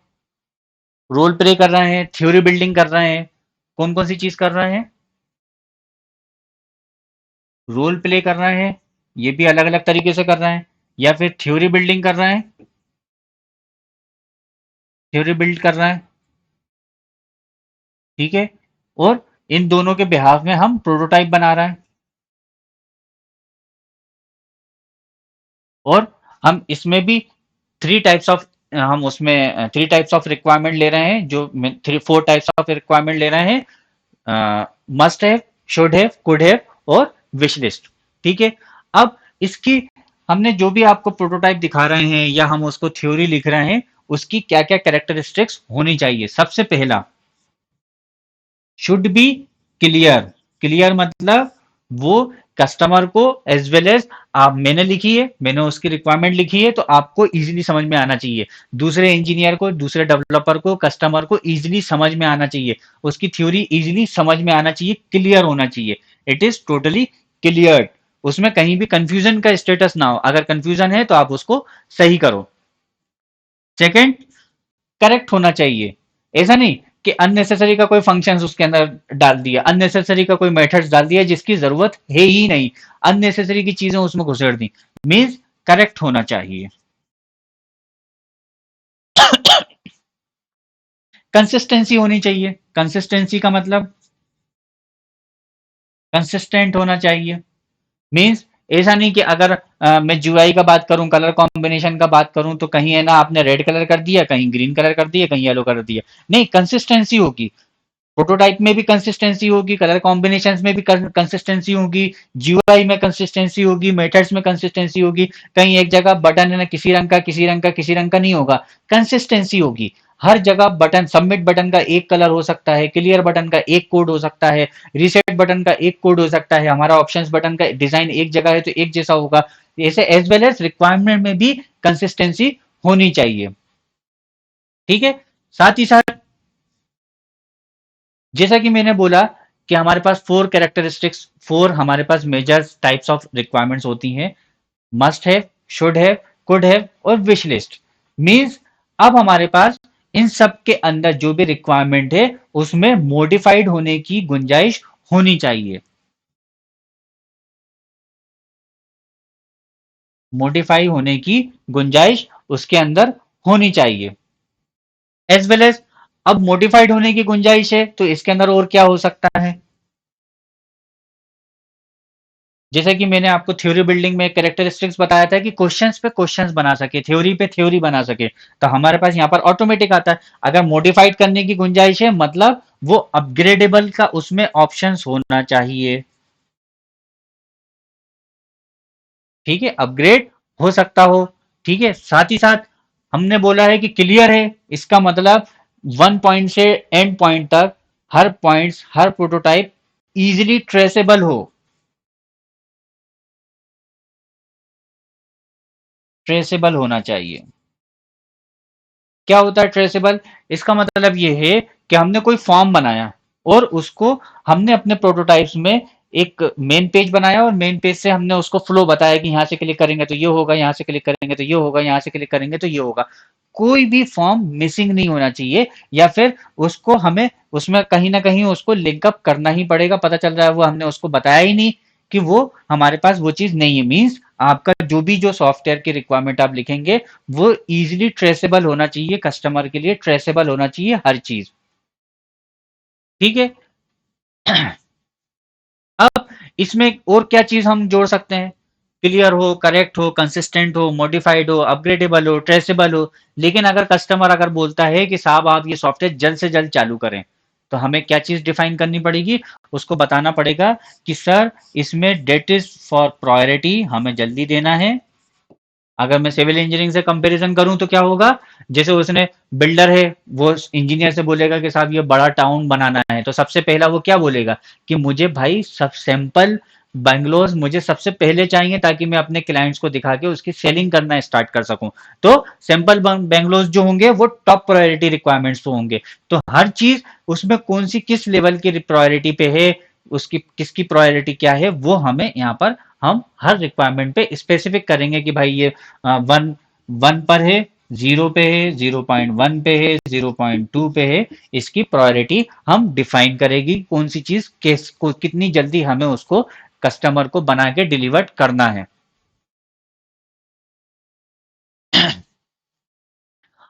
रोल प्ले कर रहे हैं, थ्योरी बिल्डिंग कर रहे हैं, कौन कौन सी चीज कर रहे हैं? रोल प्ले कर रहे हैं, ये भी अलग अलग तरीके से कर रहे हैं, या फिर थ्योरी बिल्डिंग कर रहे हैं, थ्योरी बिल्ड कर रहे हैं, ठीक है। और इन दोनों के बिहाफ में हम प्रोटोटाइप बना रहे हैं, और हम इसमें भी थ्री टाइप्स ऑफ हम उसमें थ्री टाइप्स ऑफ रिक्वायरमेंट ले रहे हैं, जो three four types of requirement ले रहे हैं, must have, should have, could have और विश लिस्ट, ठीक है। अब इसकी हमने जो भी आपको प्रोटोटाइप दिखा रहे हैं या हम उसको थ्योरी लिख रहे हैं, उसकी क्या क्या कैरेक्टरिस्टिक्स होनी चाहिए? सबसे पहला, शुड बी क्लियर। क्लियर मतलब वो कस्टमर को एज वेल एज आप, मैंने लिखी है, मैंने उसकी रिक्वायरमेंट लिखी है, तो आपको इजीली समझ में आना चाहिए, दूसरे इंजीनियर को, दूसरे डेवलपर को, कस्टमर को इजीली समझ में आना चाहिए, उसकी थ्योरी इजीली समझ में आना चाहिए, क्लियर होना चाहिए। इट इज टोटली क्लियर, उसमें कहीं भी कंफ्यूजन का स्टेटस ना हो, अगर कंफ्यूजन है तो आप उसको सही करो। सेकंड, करेक्ट होना चाहिए। ऐसा नहीं कि अननेसेसरी का कोई फंक्शन उसके अंदर डाल दिया, अननेसेसरी का कोई मेथड्स डाल दिया जिसकी जरूरत है ही नहीं, अननेसेसरी की चीजें उसमें घुसेड़ दी। मीन्स करेक्ट होना चाहिए। कंसिस्टेंसी होनी चाहिए। कंसिस्टेंसी का मतलब कंसिस्टेंट होना चाहिए। मीन्स ऐसा नहीं कि अगर मैं जीयूआई का बात करूं, कलर कॉम्बिनेशन का बात करूं, तो कहीं है ना आपने रेड कलर कर दिया, कहीं ग्रीन कलर कर दिया, कहीं येलो कर दिया। नहीं, कंसिस्टेंसी होगी। प्रोटोटाइप में भी कंसिस्टेंसी होगी, कलर कॉम्बिनेशन में भी कंसिस्टेंसी होगी, जीयूआई में कंसिस्टेंसी होगी, मेथड्स में कंसिस्टेंसी होगी। कहीं एक जगह बटन है ना किसी रंग का, किसी रंग का, किसी रंग का नहीं होगा, कंसिस्टेंसी होगी। हर जगह बटन, सबमिट बटन का एक कलर हो सकता है, क्लियर बटन का एक कोड हो सकता है, रीसेट बटन का एक कोड हो सकता है, हमारा ऑप्शंस बटन का डिजाइन एक जगह है तो एक जैसा होगा। ऐसे एज वेल एज रिक्वायरमेंट में भी कंसिस्टेंसी होनी चाहिए, ठीक है। साथ ही साथ जैसा कि मैंने बोला कि हमारे पास फोर कैरेक्टरिस्टिक्स, फोर हमारे पास मेजर टाइप्स ऑफ रिक्वायरमेंट्स होती हैं, must have, should have, could have और विश लिस्ट। मीन्स अब हमारे पास इन सब के अंदर जो भी रिक्वायरमेंट है उसमें मॉडिफाइड होने की गुंजाइश होनी चाहिए, मॉडिफाई होने की गुंजाइश उसके अंदर होनी चाहिए। एज वेल एज, अब मॉडिफाइड होने की गुंजाइश है तो इसके अंदर और क्या हो सकता है? जैसे कि मैंने आपको थ्योरी बिल्डिंग में कैरेक्टरिस्टिक्स बताया था कि क्वेश्चंस पे क्वेश्चंस बना सके, थ्योरी पे थ्योरी बना सके, तो हमारे पास यहाँ पर ऑटोमेटिक आता है। अगर मॉडिफाइड करने की गुंजाइश है मतलब वो अपग्रेडेबल का उसमें ऑप्शंस होना चाहिए, ठीक है, अपग्रेड हो सकता हो, ठीक है। साथ ही साथ हमने बोला है कि क्लियर है, इसका मतलब वन पॉइंट से एंड पॉइंट तक हर पॉइंट्स, हर प्रोटोटाइप इजिली ट्रेसेबल हो, ट्रेसेबल होना चाहिए। क्या होता है ट्रेसेबल? इसका मतलब ये है कि हमने कोई फॉर्म बनाया और उसको हमने अपने प्रोटोटाइप्स में एक मेन पेज बनाया, और मेन पेज से हमने उसको फ्लो बताया कि यहाँ से क्लिक करेंगे तो ये होगा, यहाँ से क्लिक करेंगे तो ये होगा, यहाँ से क्लिक करेंगे तो ये होगा। कोई भी फॉर्म मिसिंग नहीं होना चाहिए, या फिर उसको हमें उसमें कहीं ना कहीं उसको लिंकअप करना ही पड़ेगा, पता चल रहा है वो हमने उसको बताया ही नहीं कि वो हमारे पास वो चीज नहीं है। मीन्स आपका जो भी जो सॉफ्टवेयर की रिक्वायरमेंट आप लिखेंगे वो इजीली ट्रेसेबल होना चाहिए, कस्टमर के लिए ट्रेसेबल होना चाहिए हर चीज, ठीक है। अब इसमें और क्या चीज हम जोड़ सकते हैं? क्लियर हो, करेक्ट हो, कंसिस्टेंट हो, मॉडिफाइड हो, अपग्रेडेबल हो, ट्रेसेबल हो। लेकिन अगर कस्टमर अगर बोलता है कि साहब आप ये सॉफ्टवेयर जल्द से जल्द चालू करें, तो हमें क्या चीज डिफाइन करनी पड़ेगी? उसको बताना पड़ेगा कि सर इसमें डेट इज फॉर प्रायोरिटी, हमें जल्दी देना है, अगर मैं सिविल इंजीनियरिंग से कंपैरिजन करूं तो क्या होगा, जैसे उसने बिल्डर है, वो इंजीनियर से बोलेगा कि साहब ये बड़ा टाउन बनाना है, तो सबसे पहला वो क्या बोलेगा कि मुझे भाई सब सैंपल बंगलोज मुझे सबसे पहले चाहिए ताकि मैं अपने क्लाइंट्स को दिखा के उसकी सेलिंग करना स्टार्ट कर सकूं। तो सैंपल बंगलोज जो होंगे वो टॉप प्रायोरिटी रिक्वायरमेंट्स तो होंगे। तो हर चीज उसमें कौन सी किस लेवल की प्रायोरिटी पे है, उसकी किसकी प्रायोरिटी क्या है, वो हमें यहाँ पर हम हर रिक्वायरमेंट पे स्पेसिफिक करेंगे कि भाई ये 1 पर है, 0 पे है, 0.1 पे है, 0.2 पे है। इसकी प्रायोरिटी हम डिफाइन करेगी कौन सी चीज कितनी जल्दी हमें उसको कस्टमर को बना के डिलीवर करना है।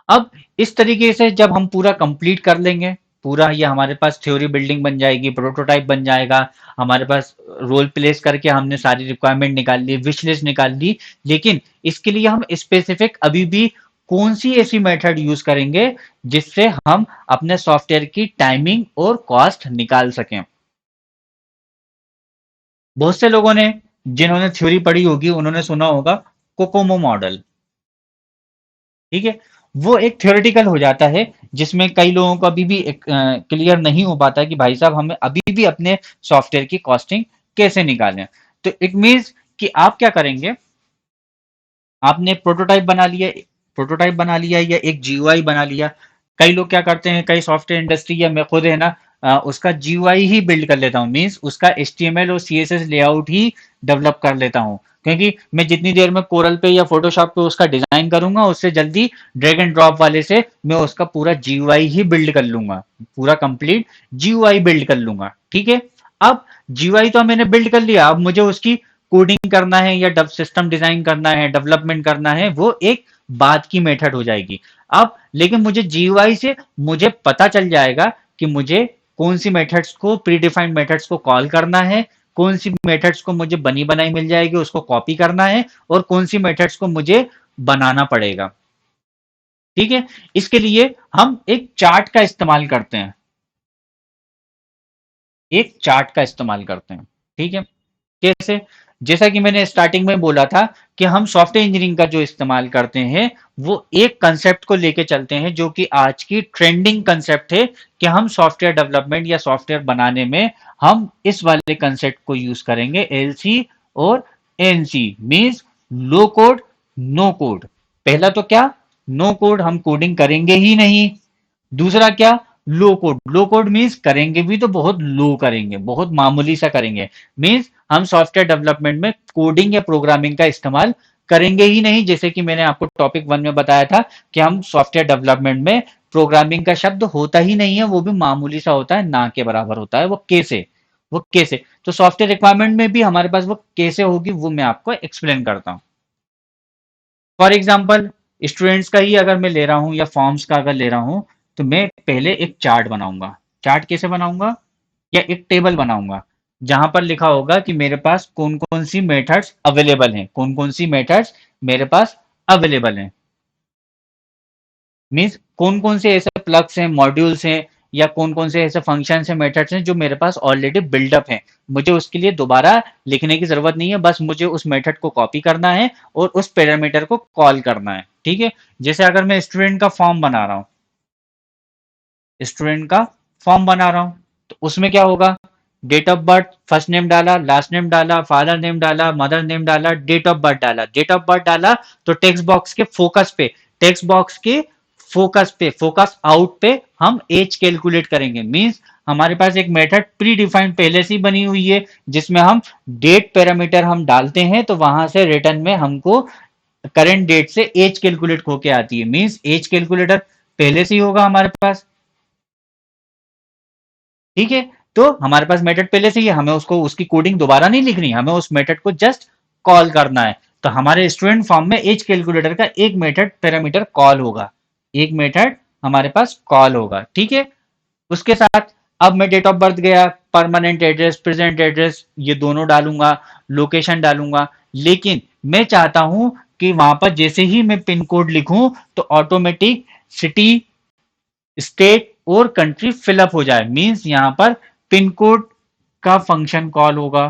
अब इस तरीके से जब हम पूरा कंप्लीट कर लेंगे, पूरा ये हमारे पास थ्योरी बिल्डिंग बन जाएगी, प्रोटोटाइप बन जाएगा, हमारे पास रोल प्लेस करके हमने सारी रिक्वायरमेंट निकाल ली, विश लिस्ट निकाल ली। लेकिन इसके लिए हम स्पेसिफिक अभी भी कौन सी ऐसी मेथड यूज करेंगे जिससे हम अपने सॉफ्टवेयर की टाइमिंग और कॉस्ट निकाल सकें। बहुत से लोगों ने, जिन्होंने थ्योरी पढ़ी होगी, उन्होंने सुना होगा कोकोमो मॉडल। ठीक है, वो एक थ्योरेटिकल हो जाता है, जिसमें कई लोगों को अभी भी क्लियर नहीं हो पाता कि भाई साहब हमें अभी भी अपने सॉफ्टवेयर की कॉस्टिंग कैसे निकालें। तो इट मीन्स कि आप क्या करेंगे, आपने प्रोटोटाइप बना लिया या एक जीयूआई बना लिया। कई लोग क्या करते हैं, कई सॉफ्टवेयर इंडस्ट्री या मैं खुद है ना, उसका जीयूआई ही बिल्ड कर लेता हूँ, मीन्स उसका एचटीएमएल और सीएसएस लेआउट ही डेवलप कर लेता हूँ। क्योंकि मैं जितनी देर में कोरल पे या फोटोशॉप पे उसका डिजाइन करूंगा, उससे जल्दी ड्रैग एंड ड्रॉप वाले से मैं उसका पूरा जीयूआई ही बिल्ड कर लूंगा, पूरा कंप्लीट जीयूआई बिल्ड कर लूंगा। ठीक है, अब जीयूआई तो मैंने बिल्ड कर लिया, अब मुझे उसकी कोडिंग करना है या सिस्टम डिजाइन करना है, डेवलपमेंट करना है, वो एक बाद की मेथड हो जाएगी। अब लेकिन मुझे जीयूआई से मुझे पता चल जाएगा कि मुझे कौन सी मेथड्स को, प्री डिफाइंड मेथड्स को कॉल करना है, कौन सी मेथड्स को मुझे बनी बनाई मिल जाएगी उसको कॉपी करना है, और कौन सी मेथड्स को मुझे बनाना पड़ेगा। ठीक है, इसके लिए हम एक चार्ट का इस्तेमाल करते हैं, एक चार्ट का इस्तेमाल करते हैं। ठीक है, कैसे, जैसा कि मैंने स्टार्टिंग में बोला था कि हम सॉफ्टवेयर इंजीनियरिंग का जो इस्तेमाल करते हैं वो एक कंसेप्ट को लेके चलते हैं जो कि आज की ट्रेंडिंग कंसेप्ट है, कि हम सॉफ्टवेयर डेवलपमेंट या सॉफ्टवेयर बनाने में हम इस वाले कंसेप्ट को यूज करेंगे, एलसी और एनसी, मींस लो कोड नो कोड। पहला तो क्या, नो कोड, हम कोडिंग करेंगे ही नहीं। दूसरा क्या, लो कोड, लो कोड मीन्स करेंगे भी तो बहुत लो करेंगे, बहुत मामूली सा करेंगे, मीन्स हम सॉफ्टवेयर डेवलपमेंट में कोडिंग या प्रोग्रामिंग का इस्तेमाल करेंगे ही नहीं। जैसे कि मैंने आपको टॉपिक 1 में बताया था कि हम सॉफ्टवेयर डेवलपमेंट में प्रोग्रामिंग का शब्द होता ही नहीं है, वो भी मामूली सा होता है, ना के बराबर होता है, वो कैसे। तो सॉफ्टवेयर रिक्वायरमेंट में भी हमारे पास वो कैसे होगी, वो मैं आपको एक्सप्लेन करता हूँ। फॉर एग्जाम्पल, स्टूडेंट्स का ही अगर मैं ले रहा हूं या फॉर्म्स का अगर ले रहा हूं, तो मैं पहले एक चार्ट बनाऊंगा। चार्ट कैसे बनाऊंगा, या एक टेबल बनाऊंगा जहां पर लिखा होगा कि मेरे पास कौन कौन सी मेथड्स अवेलेबल हैं, कौन कौन सी मेथड्स मेरे पास अवेलेबल हैं, मीन्स कौन कौन से ऐसे प्लग्स हैं, मॉड्यूल्स हैं, या कौन कौन से ऐसे फंक्शंस हैं, मेथड्स हैं जो मेरे पास ऑलरेडी बिल्डअप हैं। मुझे उसके लिए दोबारा लिखने की जरूरत नहीं है, बस मुझे उस मेथड को कॉपी करना है और उस पैरामीटर को कॉल करना है। ठीक है, जैसे अगर मैं स्टूडेंट का फॉर्म बना रहा हूँ, स्टूडेंट का फॉर्म बना रहा हूँ, तो उसमें क्या होगा, date of birth, first name डाला, लास्ट नेम डाला, फादर नेम डाला, मदर नेम डाला, डेट ऑफ बर्थ डाला, डेट ऑफ बर्थ डाला, तो टेक्स्ट बॉक्स के फोकस पे, टेक्स्ट बॉक्स के फोकस पे, फोकस आउट पे हम एज कैलकुलेट करेंगे। मींस हमारे पास एक मेथड प्री डिफाइंड पहले से ही बनी हुई है, जिसमें हम डेट पैरामीटर हम डालते हैं, तो वहां से रिटर्न में हमको करंट डेट से एज कैलकुलेट होके आती है, मींस एज कैलकुलेटर पहले से ही होगा हमारे पास। ठीक है, तो हमारे पास मेथड पहले से ही है, हमें उसको उसकी कोडिंग दोबारा नहीं लिखनी, हमें उस मेथड को जस्ट कॉल करना है। तो हमारे स्टूडेंट फॉर्म में एज कैलकुलेटर का एक मेथड पैरामीटर कॉल होगा, एक मेथड हमारे पास कॉल होगा। ठीक है, उसके साथ अब मैं डेट ऑफ बर्थ गया, परमानेंट एड्रेस, प्रेजेंट एड्रेस, ये दोनों डालूंगा, लोकेशन डालूंगा। लेकिन मैं चाहता हूं कि वहां पर जैसे ही मैं पिन कोड लिखूं तो ऑटोमेटिक सिटी, स्टेट और कंट्री फिलअप हो जाए, मींस यहां पर पिन कोड का फंक्शन कॉल होगा।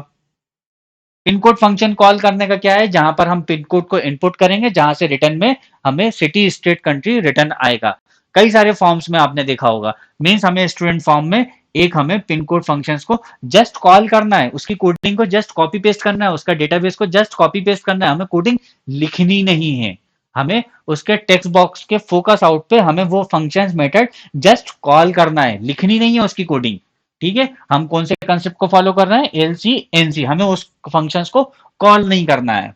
पिन कोड फंक्शन कॉल करने का क्या है, जहां पर हम पिन कोड को इनपुट करेंगे, जहां से रिटर्न में हमें सिटी स्टेट कंट्री रिटर्न आएगा। कई सारे फॉर्म्स में आपने देखा होगा, मीन्स हमें स्टूडेंट फॉर्म में एक हमें पिन कोड फंक्शंस को जस्ट कॉल करना है, उसकी कोडिंग को जस्ट कॉपी पेस्ट करना है, उसका डेटाबेस को जस्ट कॉपी पेस्ट करना है, हमें कोडिंग लिखनी नहीं है। हमें उसके टेक्स्ट बॉक्स के फोकस आउट पे हमें वो फंक्शंस मेथड जस्ट कॉल करना है, लिखनी नहीं है उसकी कोडिंग। ठीक है, हम कौन से कंसेप्ट को फॉलो कर रहे हैं, एल सी एन सी, हमें उस फंक्शंस को कॉल नहीं करना है।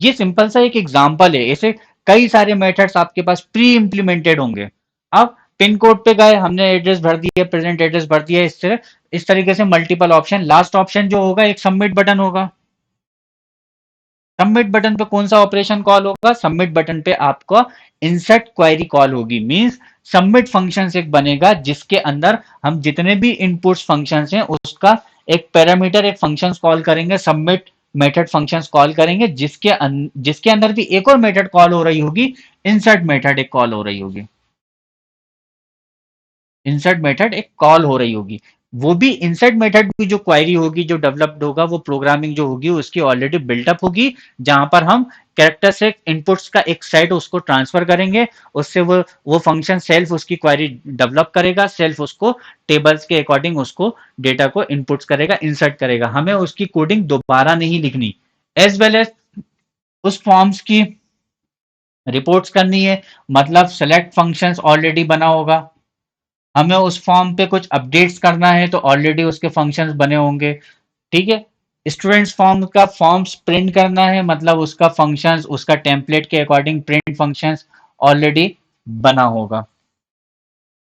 ये सिंपल सा एक एग्जांपल है, ऐसे कई सारे मेथड्स आपके पास प्री इंप्लीमेंटेड होंगे। अब पिन कोड पे गए, हमने एड्रेस भर दिया, प्रेजेंट एड्रेस भर दिया, इस तरीके से मल्टीपल ऑप्शन, लास्ट ऑप्शन जो होगा एक सबमिट बटन होगा। सबमिट बटन पे कौन सा ऑपरेशन कॉल होगा, सबमिट बटन पे आपका इंसर्ट क्वेरी कॉल होगी, मींस सबमिट फंक्शन एक बनेगा जिसके अंदर हम जितने भी इनपुट्स फंक्शंस हैं उसका एक पैरामीटर, एक फंक्शन कॉल करेंगे, सबमिट मेथड फंक्शंस कॉल करेंगे, जिसके अंदर भी एक और मेथड कॉल हो रही होगी, इंसर्ट मेथड एक कॉल हो रही होगी, इंसर्ट मेथड एक कॉल हो रही होगी। वो भी इंसर्ट मेथड की जो क्वेरी होगी, जो डेवलप्ड होगा, वो प्रोग्रामिंग जो होगी उसकी ऑलरेडी बिल्टअप होगी, जहां पर हम कैरेक्टर से इनपुट्स का एक सेट उसको ट्रांसफर करेंगे, उससे वो फंक्शन सेल्फ उसकी क्वेरी डेवलप करेगा, सेल्फ उसको टेबल्स के अकॉर्डिंग उसको डेटा को इनपुट्स करेगा, इंसर्ट करेगा, हमें उसकी कोडिंग दोबारा नहीं लिखनी। एज वेल एज उस फॉर्म्स की रिपोर्ट्स करनी है, मतलब सेलेक्ट फंक्शंस ऑलरेडी बना होगा, हमें उस फॉर्म पे कुछ अपडेट्स करना है तो ऑलरेडी उसके फंक्शंस बने होंगे। ठीक है, स्टूडेंट्स फॉर्म का फॉर्म्स प्रिंट करना है, मतलब उसका फंक्शंस उसका टेम्पलेट के अकॉर्डिंग प्रिंट फंक्शंस ऑलरेडी बना होगा,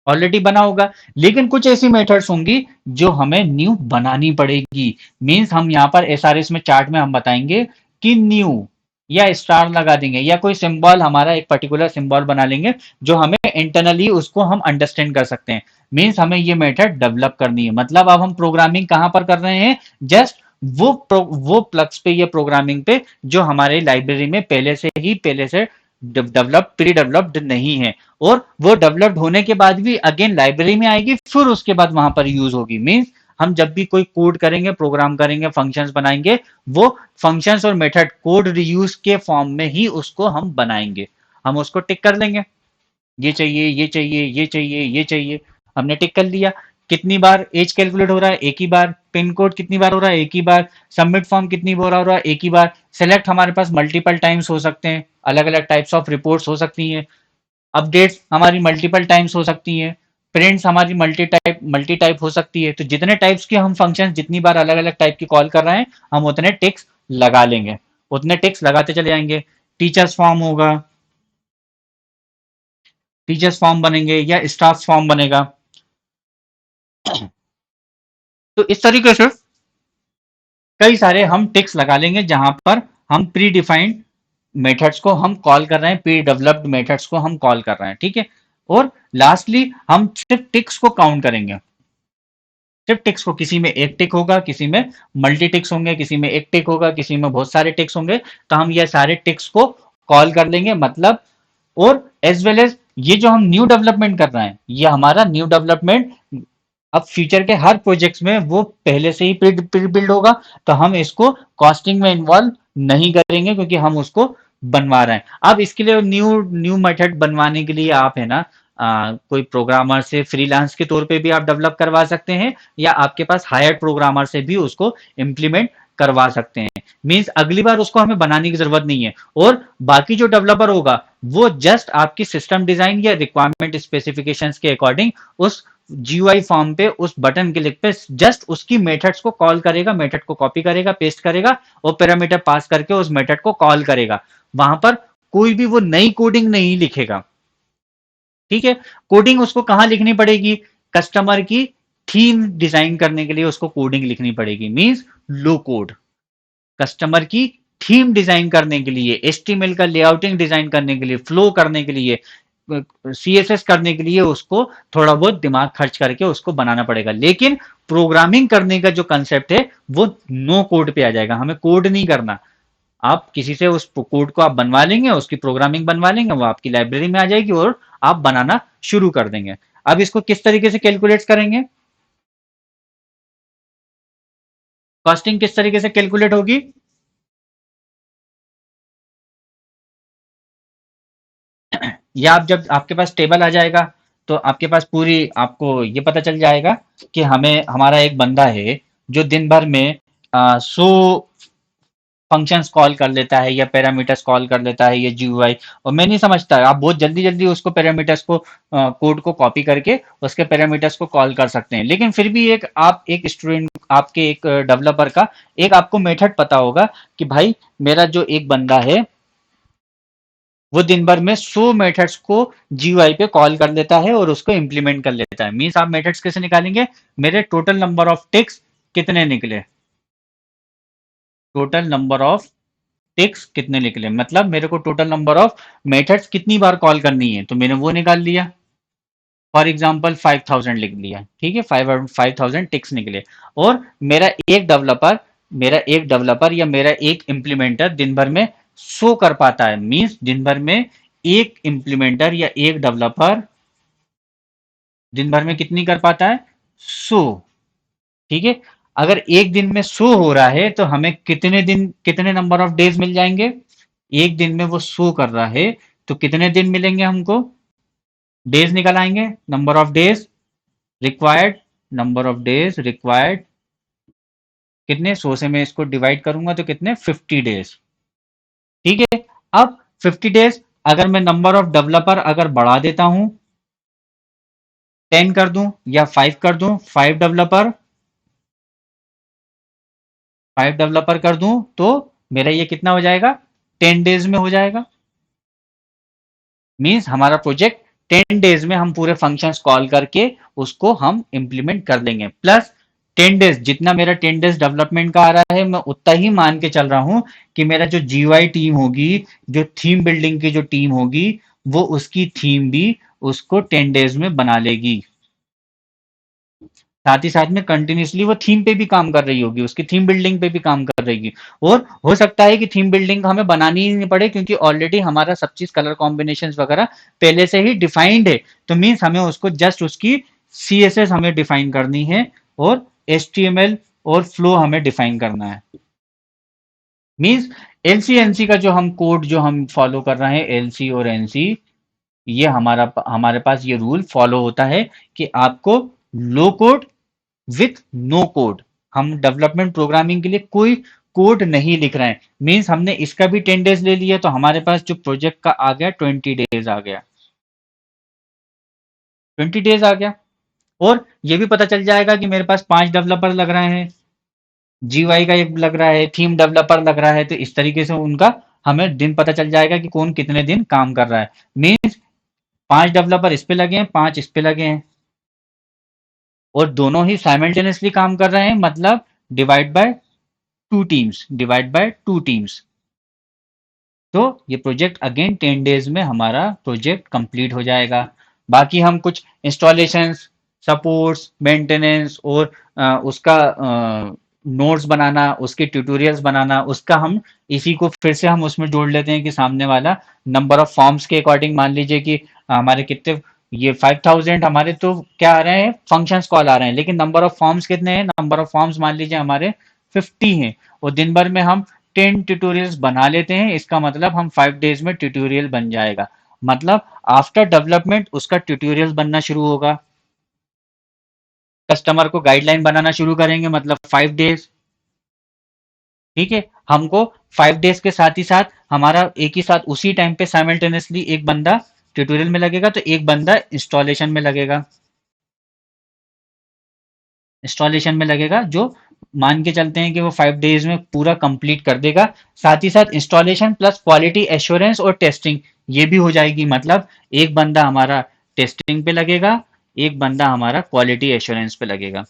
ऑलरेडी बना होगा। लेकिन कुछ ऐसी मेथड्स होंगी जो हमें न्यू बनानी पड़ेगी, मींस हम यहाँ पर एसआरएस में चार्ट में हम बताएंगे कि न्यू या स्टार लगा देंगे या कोई सिंबल, हमारा एक पर्टिकुलर सिंबल बना लेंगे जो हमें इंटरनली उसको हम अंडरस्टैंड कर सकते हैं। मींस हमें ये मेथड डेवलप करनी है, मतलब अब हम प्रोग्रामिंग कहां पर कर रहे हैं, जस्ट वो प्लग्स पे, ये प्रोग्रामिंग पे जो हमारे लाइब्रेरी में पहले से डेवलप प्री डेवलप्ड नहीं है, और वो डेवलप्ड होने के बाद भी अगेन लाइब्रेरी में आएगी, फिर उसके बाद वहां पर यूज होगी। मींस हम जब भी कोई कोड करेंगे, प्रोग्राम करेंगे, फंक्शंस बनाएंगे, वो फंक्शंस और मेथड कोड रियूज के फॉर्म में ही उसको हम बनाएंगे। हम उसको टिक कर लेंगे, ये चाहिए, ये चाहिए, ये चाहिए, ये चाहिए, हमने टिक कर लिया। कितनी बार एज कैलकुलेट हो रहा है, एक ही बार। पिन कोड कितनी बार हो रहा है, एक ही बार। सबमिट फॉर्म कितनी बार हो रहा है, एक ही बार। सेलेक्ट हमारे पास मल्टीपल टाइम्स हो सकते हैं, अलग अलग टाइप्स ऑफ रिपोर्ट्स हो सकती हैं। अपडेट्स हमारी मल्टीपल टाइम्स हो सकती हैं, प्रिंट्स हमारी मल्टी टाइप हो सकती है। तो जितने टाइप्स के हम फंक्शन जितनी बार अलग अलग टाइप की कॉल कर रहे हैं, हम उतने टिक्स लगा लेंगे, उतने टिक्स लगाते चले जाएंगे। टीचर्स फॉर्म होगा, टीचर्स फॉर्म बनेंगे या स्टाफ फॉर्म बनेगा। तो इस तरीके से कई सारे हम टिक्स लगा लेंगे जहां पर हम प्री डिफाइंड मेथड्स को हम कॉल कर रहे हैं, प्री डेवलप्ड मेथड्स को हम कॉल कर रहे हैं। ठीक है, और लास्टली हम सिर्फ टिक्स को काउंट करेंगे, सिर्फ टिक्स को, किसी में एक टिक होगा, किसी में मल्टी टिक्स होंगे, किसी में एक टिक होगा, किसी में बहुत सारे टिक्स होंगे, तो हम ये सारे टिक्स को कॉल कर लेंगे, मतलब। और एज वेल एज ये जो हम न्यू डेवलपमेंट कर रहे हैं, ये हमारा न्यू डेवलपमेंट अब फ्यूचर के हर प्रोजेक्ट्स में वो पहले से ही प्री बिल्ड होगा, तो हम इसको कॉस्टिंग में इन्वॉल्व नहीं करेंगे क्योंकि हम उसको बनवा रहे हैं। अब इसके लिए न्यू न्यू मेथड बनवाने के लिए आप है ना, कोई प्रोग्रामर से फ्रीलांस के तौर पे भी आप डेवलप करवा सकते हैं, या आपके पास हायर्ड प्रोग्रामर से भी उसको इम्प्लीमेंट करवा सकते हैं। मींस अगली बार उसको हमें बनाने की जरूरत नहीं है, और बाकी जो डेवलपर होगा वो जस्ट आपकी सिस्टम डिजाइन या रिक्वायरमेंट स्पेसिफिकेशंस के अकॉर्डिंग उस जीयूआई फॉर्म पे उस बटन क्लिक पे जस्ट उसकी मेथड्स को कॉल करेगा, मेथड को कॉपी करेगा, पेस्ट करेगा, और पैरामीटर पास करके उस मेथड को कॉल करेगा। वहां पर कोई भी वो नई कोडिंग नहीं लिखेगा। ठीक है, कोडिंग उसको कहां लिखनी पड़ेगी, कस्टमर की थीम डिजाइन करने के लिए उसको कोडिंग लिखनी पड़ेगी, मींस लो कोड। कस्टमर की थीम डिजाइन करने के लिए, एचटीएमएल का लेआउटिंग डिजाइन करने के लिए, फ्लो करने के लिए, सीएसएस करने के लिए उसको थोड़ा बहुत दिमाग खर्च करके उसको बनाना पड़ेगा। लेकिन प्रोग्रामिंग करने का जो कंसेप्ट है वो नो कोड पे आ जाएगा, हमें कोड नहीं करना। आप किसी से उस कोड को आप बनवा लेंगे, उसकी प्रोग्रामिंग बनवा लेंगे, वो आपकी लाइब्रेरी में आ जाएगी और आप बनाना शुरू कर देंगे। अब इसको किस तरीके से कैलकुलेट करेंगे, कॉस्टिंग किस तरीके से कैलकुलेट होगी? या आप जब आपके पास टेबल आ जाएगा तो आपके पास पूरी आपको ये पता चल जाएगा कि हमें हमारा एक बंदा है जो दिन भर में 100 फंक्शंस कॉल कर लेता है या पैरामीटर्स कॉल कर लेता है या जीयूआई, और मैं नहीं समझता आप बहुत जल्दी जल्दी उसको पैरामीटर्स को कोड को कॉपी करके उसके पैरामीटर्स को कॉल कर सकते हैं। लेकिन फिर भी एक आप एक स्टूडेंट आपके एक डेवलपर का एक आपको मेथड पता होगा कि भाई मेरा जो एक बंदा है वो दिन भर में 100 मेथड्स को जीयूआई पे कॉल कर लेता है और उसको इंप्लीमेंट कर लेता है। मीन्स आप मेथड्स कैसे निकालेंगे? मेरे टोटल नंबर ऑफ टिक्स कितने निकले, टोटल नंबर ऑफ टिक्स कितने निकले, मतलब मेरे को टोटल नंबर ऑफ मेथड्स कितनी बार कॉल करनी है, तो मैंने वो निकाल लिया। फॉर एग्जाम्पल 5000 लिख लिया, ठीक है, 5000 टिक्स निकले। और मेरा एक डेवलपर या मेरा एक इम्प्लीमेंटर दिन भर में 100 कर पाता है। मीन्स दिन भर में एक इम्प्लीमेंटर या एक डेवलपर दिन भर में कितनी कर पाता है? 100। ठीक है, अगर एक दिन में 100 हो रहा है तो हमें कितने नंबर ऑफ डेज मिल जाएंगे? एक दिन में वो 100 कर रहा है तो कितने दिन मिलेंगे हमको? डेज निकल आएंगे, number of days required, number of days required कितने? 100 से मैं इसको डिवाइड करूंगा तो कितने? 50 डेज। ठीक है, अब 50 डेज अगर मैं नंबर ऑफ डेवलपर अगर बढ़ा देता हूं, 10 कर दूं या 5 कर दूं, 5 डेवलपर कर दूं तो मेरा ये कितना हो जाएगा? 10 डेज में हो जाएगा। मीन्स हमारा प्रोजेक्ट 10 डेज में हम पूरे फंक्शंस कॉल करके उसको हम इंप्लीमेंट कर देंगे। प्लस 10 डेज जितना मेरा 10 डेज डेवलपमेंट का आ रहा है मैं उतना ही मान के चल रहा हूं कि मेरा जो जीयूआई टीम होगी, जो थीम बिल्डिंग की जो टीम होगी, वो उसकी थीम भी उसको 10 डेज में बना लेगी। साथ ही साथ में कंटिन्यूसली वो थीम पे भी काम कर रही होगी, उसकी थीम बिल्डिंग पे भी काम कर रही होगी। और हो सकता है कि थीम बिल्डिंग हमें बनानी ही नहीं पड़े क्योंकि ऑलरेडी हमारा सब चीज कलर कॉम्बिनेशन वगैरह पहले से ही डिफाइंड है। तो मीन्स हमें उसको जस्ट उसकी CSS हमें डिफाइन करनी है और HTML और फ्लो हमें डिफाइन करना है। मीन्स LC NC का जो हम कोड जो हम फॉलो कर रहे हैं, LC और NC, ये हमारे पास ये रूल फॉलो होता है कि आपको लो कोड विथ नो कोड, हम डेवलपमेंट प्रोग्रामिंग के लिए कोई कोड नहीं लिख रहे हैं। मीन्स हमने इसका भी 10 डेज ले लिया तो हमारे पास जो प्रोजेक्ट का आ गया 20 डेज आ गया, 20 डेज आ गया। और ये भी पता चल जाएगा कि मेरे पास 5 डेवलपर लग रहे हैं, GUI का एक लग रहा है, थीम डेवलपर लग रहा है, तो इस तरीके से उनका हमें दिन पता चल जाएगा कि कौन कितने दिन काम कर रहा है। मीन्स 5 डेवलपर इस पे लगे हैं, 5 इस पे लगे हैं, और दोनों ही साइमल्टेनियसली काम कर रहे हैं, मतलब डिवाइड बाय टू टीम्स। तो ये प्रोजेक्ट अगेन 10 डेज में हमारा प्रोजेक्ट कंप्लीट हो जाएगा। बाकी हम कुछ इंस्टॉलेशन, सपोर्ट्स, मेंटेनेंस और उसका नोट्स बनाना, उसके ट्यूटोरियल्स बनाना, उसका हम इसी को फिर से हम उसमें जोड़ लेते हैं कि सामने वाला नंबर ऑफ फॉर्म्स के अकॉर्डिंग मान लीजिए कि हमारे कितने, ये 5000 हमारे तो क्या आ रहे हैं? फंक्शंस कॉल आ रहे हैं, लेकिन नंबर ऑफ फॉर्म्स कितने हैं? नंबर ऑफ फॉर्म्स मान लीजिए हमारे 50 हैं, और दिन भर में हम 10 ट्यूटोरियल्स बना लेते हैं। इसका मतलब हम 5 डेज में ट्यूटोरियल बन जाएगा। मतलब आफ्टर डेवलपमेंट उसका ट्यूटोरियल बनना शुरू होगा, कस्टमर को गाइडलाइन बनाना शुरू करेंगे, मतलब 5 डेज। ठीक है, हमको 5 डेज के साथ ही साथ हमारा एक ही साथ उसी टाइम पे साइमल्टेनियसली एक बंदा ट्यूटोरियल में लगेगा तो एक बंदा इंस्टॉलेशन में लगेगा, जो मान के चलते हैं कि वो 5 डेज में पूरा कंप्लीट कर देगा। साथ ही साथ इंस्टॉलेशन प्लस क्वालिटी एश्योरेंस और टेस्टिंग ये भी हो जाएगी, मतलब एक बंदा हमारा टेस्टिंग पे लगेगा, एक बंदा हमारा क्वालिटी एश्योरेंस पे लगेगा।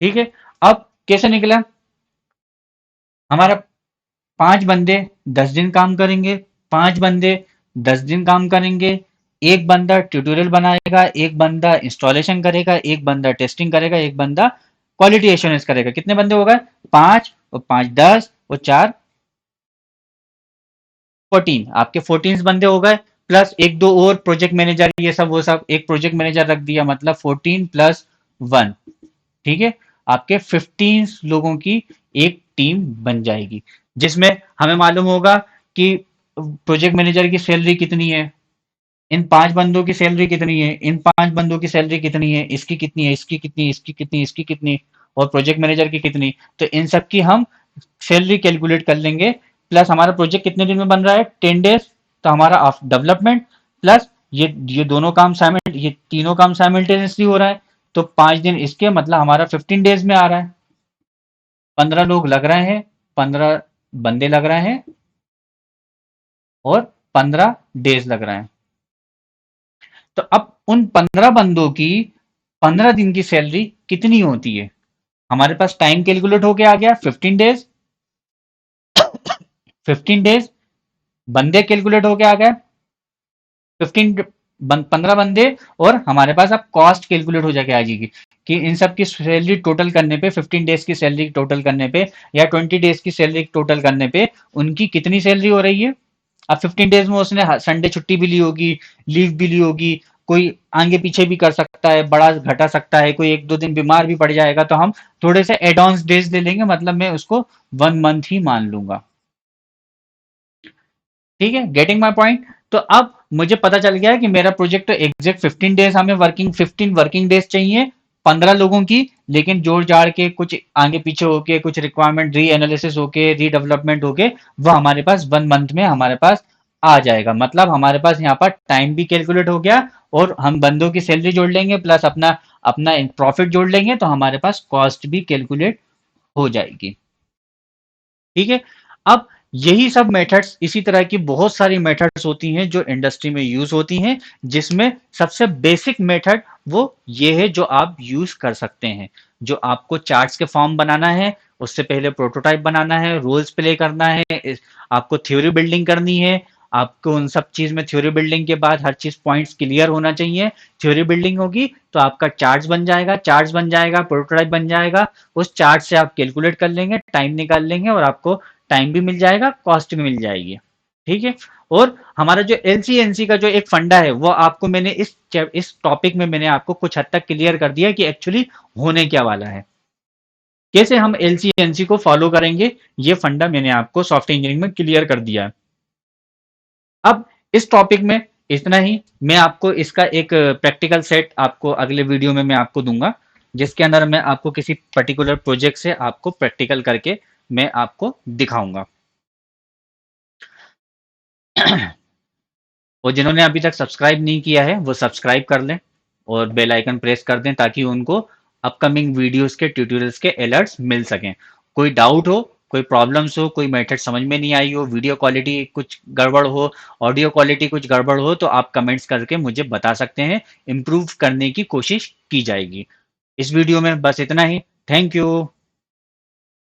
ठीक है, अब कैसे निकला? हमारा 5 बंदे 10 दिन काम करेंगे, 5 बंदे 10 दिन काम करेंगे, एक बंदा ट्यूटोरियल बनाएगा, एक बंदा इंस्टॉलेशन करेगा, एक बंदा टेस्टिंग करेगा, एक बंदा क्वालिटी एश्योरेंस करेगा। कितने बंदे हो गए? 5 और 5 10 और 4 14, आपके 14 बंदे हो गए। प्लस एक दो और प्रोजेक्ट मैनेजर, ये सब वो सब एक प्रोजेक्ट मैनेजर रख दिया, मतलब 14 + 1। ठीक है, आपके 15 लोगों की एक टीम बन जाएगी, जिसमें हमें मालूम होगा कि प्रोजेक्ट मैनेजर की सैलरी कितनी है, इन 5 बंदों की सैलरी कितनी है, इन 5 बंदों की सैलरी कितनी है, इसकी कितनी है, इसकी कितनी, इसकी कितनी, इसकी कितनी, और प्रोजेक्ट मैनेजर की कितनी। तो इन सब की हम सैलरी कैलकुलेट कर लेंगे। प्लस हमारा प्रोजेक्ट कितने दिन में बन रहा है, 10 डेज। तो हमारा डेवलपमेंट प्लस ये दोनों काम ये तीनों काम साइमल्टेनियसली हो रहा है। तो 5 दिन इसके मतलब हमारा 15 डेज में आ रहा है। 15 लोग लग रहे हैं, 15 बंदे लग रहे हैं, और 15 डेज लग रहे हैं। तो अब उन 15 बंदों की 15 दिन की सैलरी कितनी होती है? हमारे पास टाइम कैलकुलेट होके आ गया 15 डेज। 15 डेज बंदे कैलकुलेट होके आ गए 15, 15 बंदे। और हमारे पास अब कॉस्ट कैलकुलेट हो जाके आ जाएगी कि इन सब की सैलरी टोटल करने पे, 15 डेज की सैलरी टोटल करने पे, या 20 डेज की सैलरी टोटल करने पे उनकी कितनी सैलरी हो रही है। अब 15 डेज में उसने संडे छुट्टी भी ली होगी, लीव भी ली होगी, कोई आगे पीछे भी कर सकता है, बड़ा घटा सकता है, कोई 1-2 दिन बीमार भी पड़ जाएगा, तो हम थोड़े से एडवांस डेज ले लेंगे, मतलब मैं उसको 1 मंथ ही मान लूंगा। ठीक है, गेटिंग माई पॉइंट। तो अब मुझे पता चल गया कि मेरा प्रोजेक्ट तो एग्जैक्ट 15 डेज, हमें 15 वर्किंग डेज चाहिए 15 लोगों की। लेकिन जोड़ जाड़ के कुछ आगे पीछे होके, कुछ रिक्वायरमेंट री एनालिसिस होके, रीडेवलपमेंट होके, वो हमारे पास 1 मंथ में हमारे पास आ जाएगा। मतलब हमारे पास यहाँ पर टाइम भी कैलकुलेट हो गया, और हम बंदों की सैलरी जोड़ लेंगे, प्लस अपना अपना प्रॉफिट जोड़ लेंगे, तो हमारे पास कॉस्ट भी कैलकुलेट हो जाएगी। ठीक है। अब यही सब मेथड्स, इसी तरह की बहुत सारी मेथड्स होती हैं जो इंडस्ट्री में यूज होती हैं, जिसमें सबसे बेसिक मेथड वो ये है जो आप यूज कर सकते हैं। जो आपको चार्ट्स के फॉर्म बनाना है, उससे पहले प्रोटोटाइप बनाना है, रोल्स प्ले करना है, आपको थ्योरी बिल्डिंग करनी है। आपको उन सब चीज में थ्योरी बिल्डिंग के बाद हर चीज पॉइंट्स क्लियर होना चाहिए। थ्योरी बिल्डिंग होगी तो आपका चार्ट्स बन जाएगा, चार्ट्स बन जाएगा, प्रोटोटाइप बन जाएगा। उस चार्ट से आप कैलकुलेट कर लेंगे, टाइम निकाल लेंगे, और आपको टाइम भी मिल जाएगा, कॉस्ट भी मिल जाएगी। ठीक है। और हमारा जो एलसीएनसी का जो एक फंडा है, वो आपको मैंने इस टॉपिक में मैंने आपको कुछ हद तक क्लियर कर दिया कि एक्चुअली होने क्या वाला है, कैसे हम एलसीएनसी को फॉलो करेंगे। ये फंडा मैंने आपको सॉफ्टवेयर इंजीनियरिंग में क्लियर कर दिया है। अब इस टॉपिक में इतना ही। मैं आपको इसका एक प्रैक्टिकल सेट आपको अगले वीडियो में मैं आपको दूंगा, जिसके अंदर मैं आपको किसी पर्टिकुलर प्रोजेक्ट से आपको प्रैक्टिकल करके मैं आपको दिखाऊंगा। और जिन्होंने अभी तक सब्सक्राइब नहीं किया है वो सब्सक्राइब कर लें, और बेल आइकन प्रेस कर दें, ताकि उनको अपकमिंग वीडियोस के ट्यूटोरियल्स के अलर्ट्स मिल सकें। कोई डाउट हो, कोई प्रॉब्लम्स हो, कोई मेथड समझ में नहीं आई हो, वीडियो क्वालिटी कुछ गड़बड़ हो, ऑडियो क्वालिटी कुछ गड़बड़ हो, तो आप कमेंट्स करके मुझे बता सकते हैं। इम्प्रूव करने की कोशिश की जाएगी। इस वीडियो में बस इतना ही। Thank you.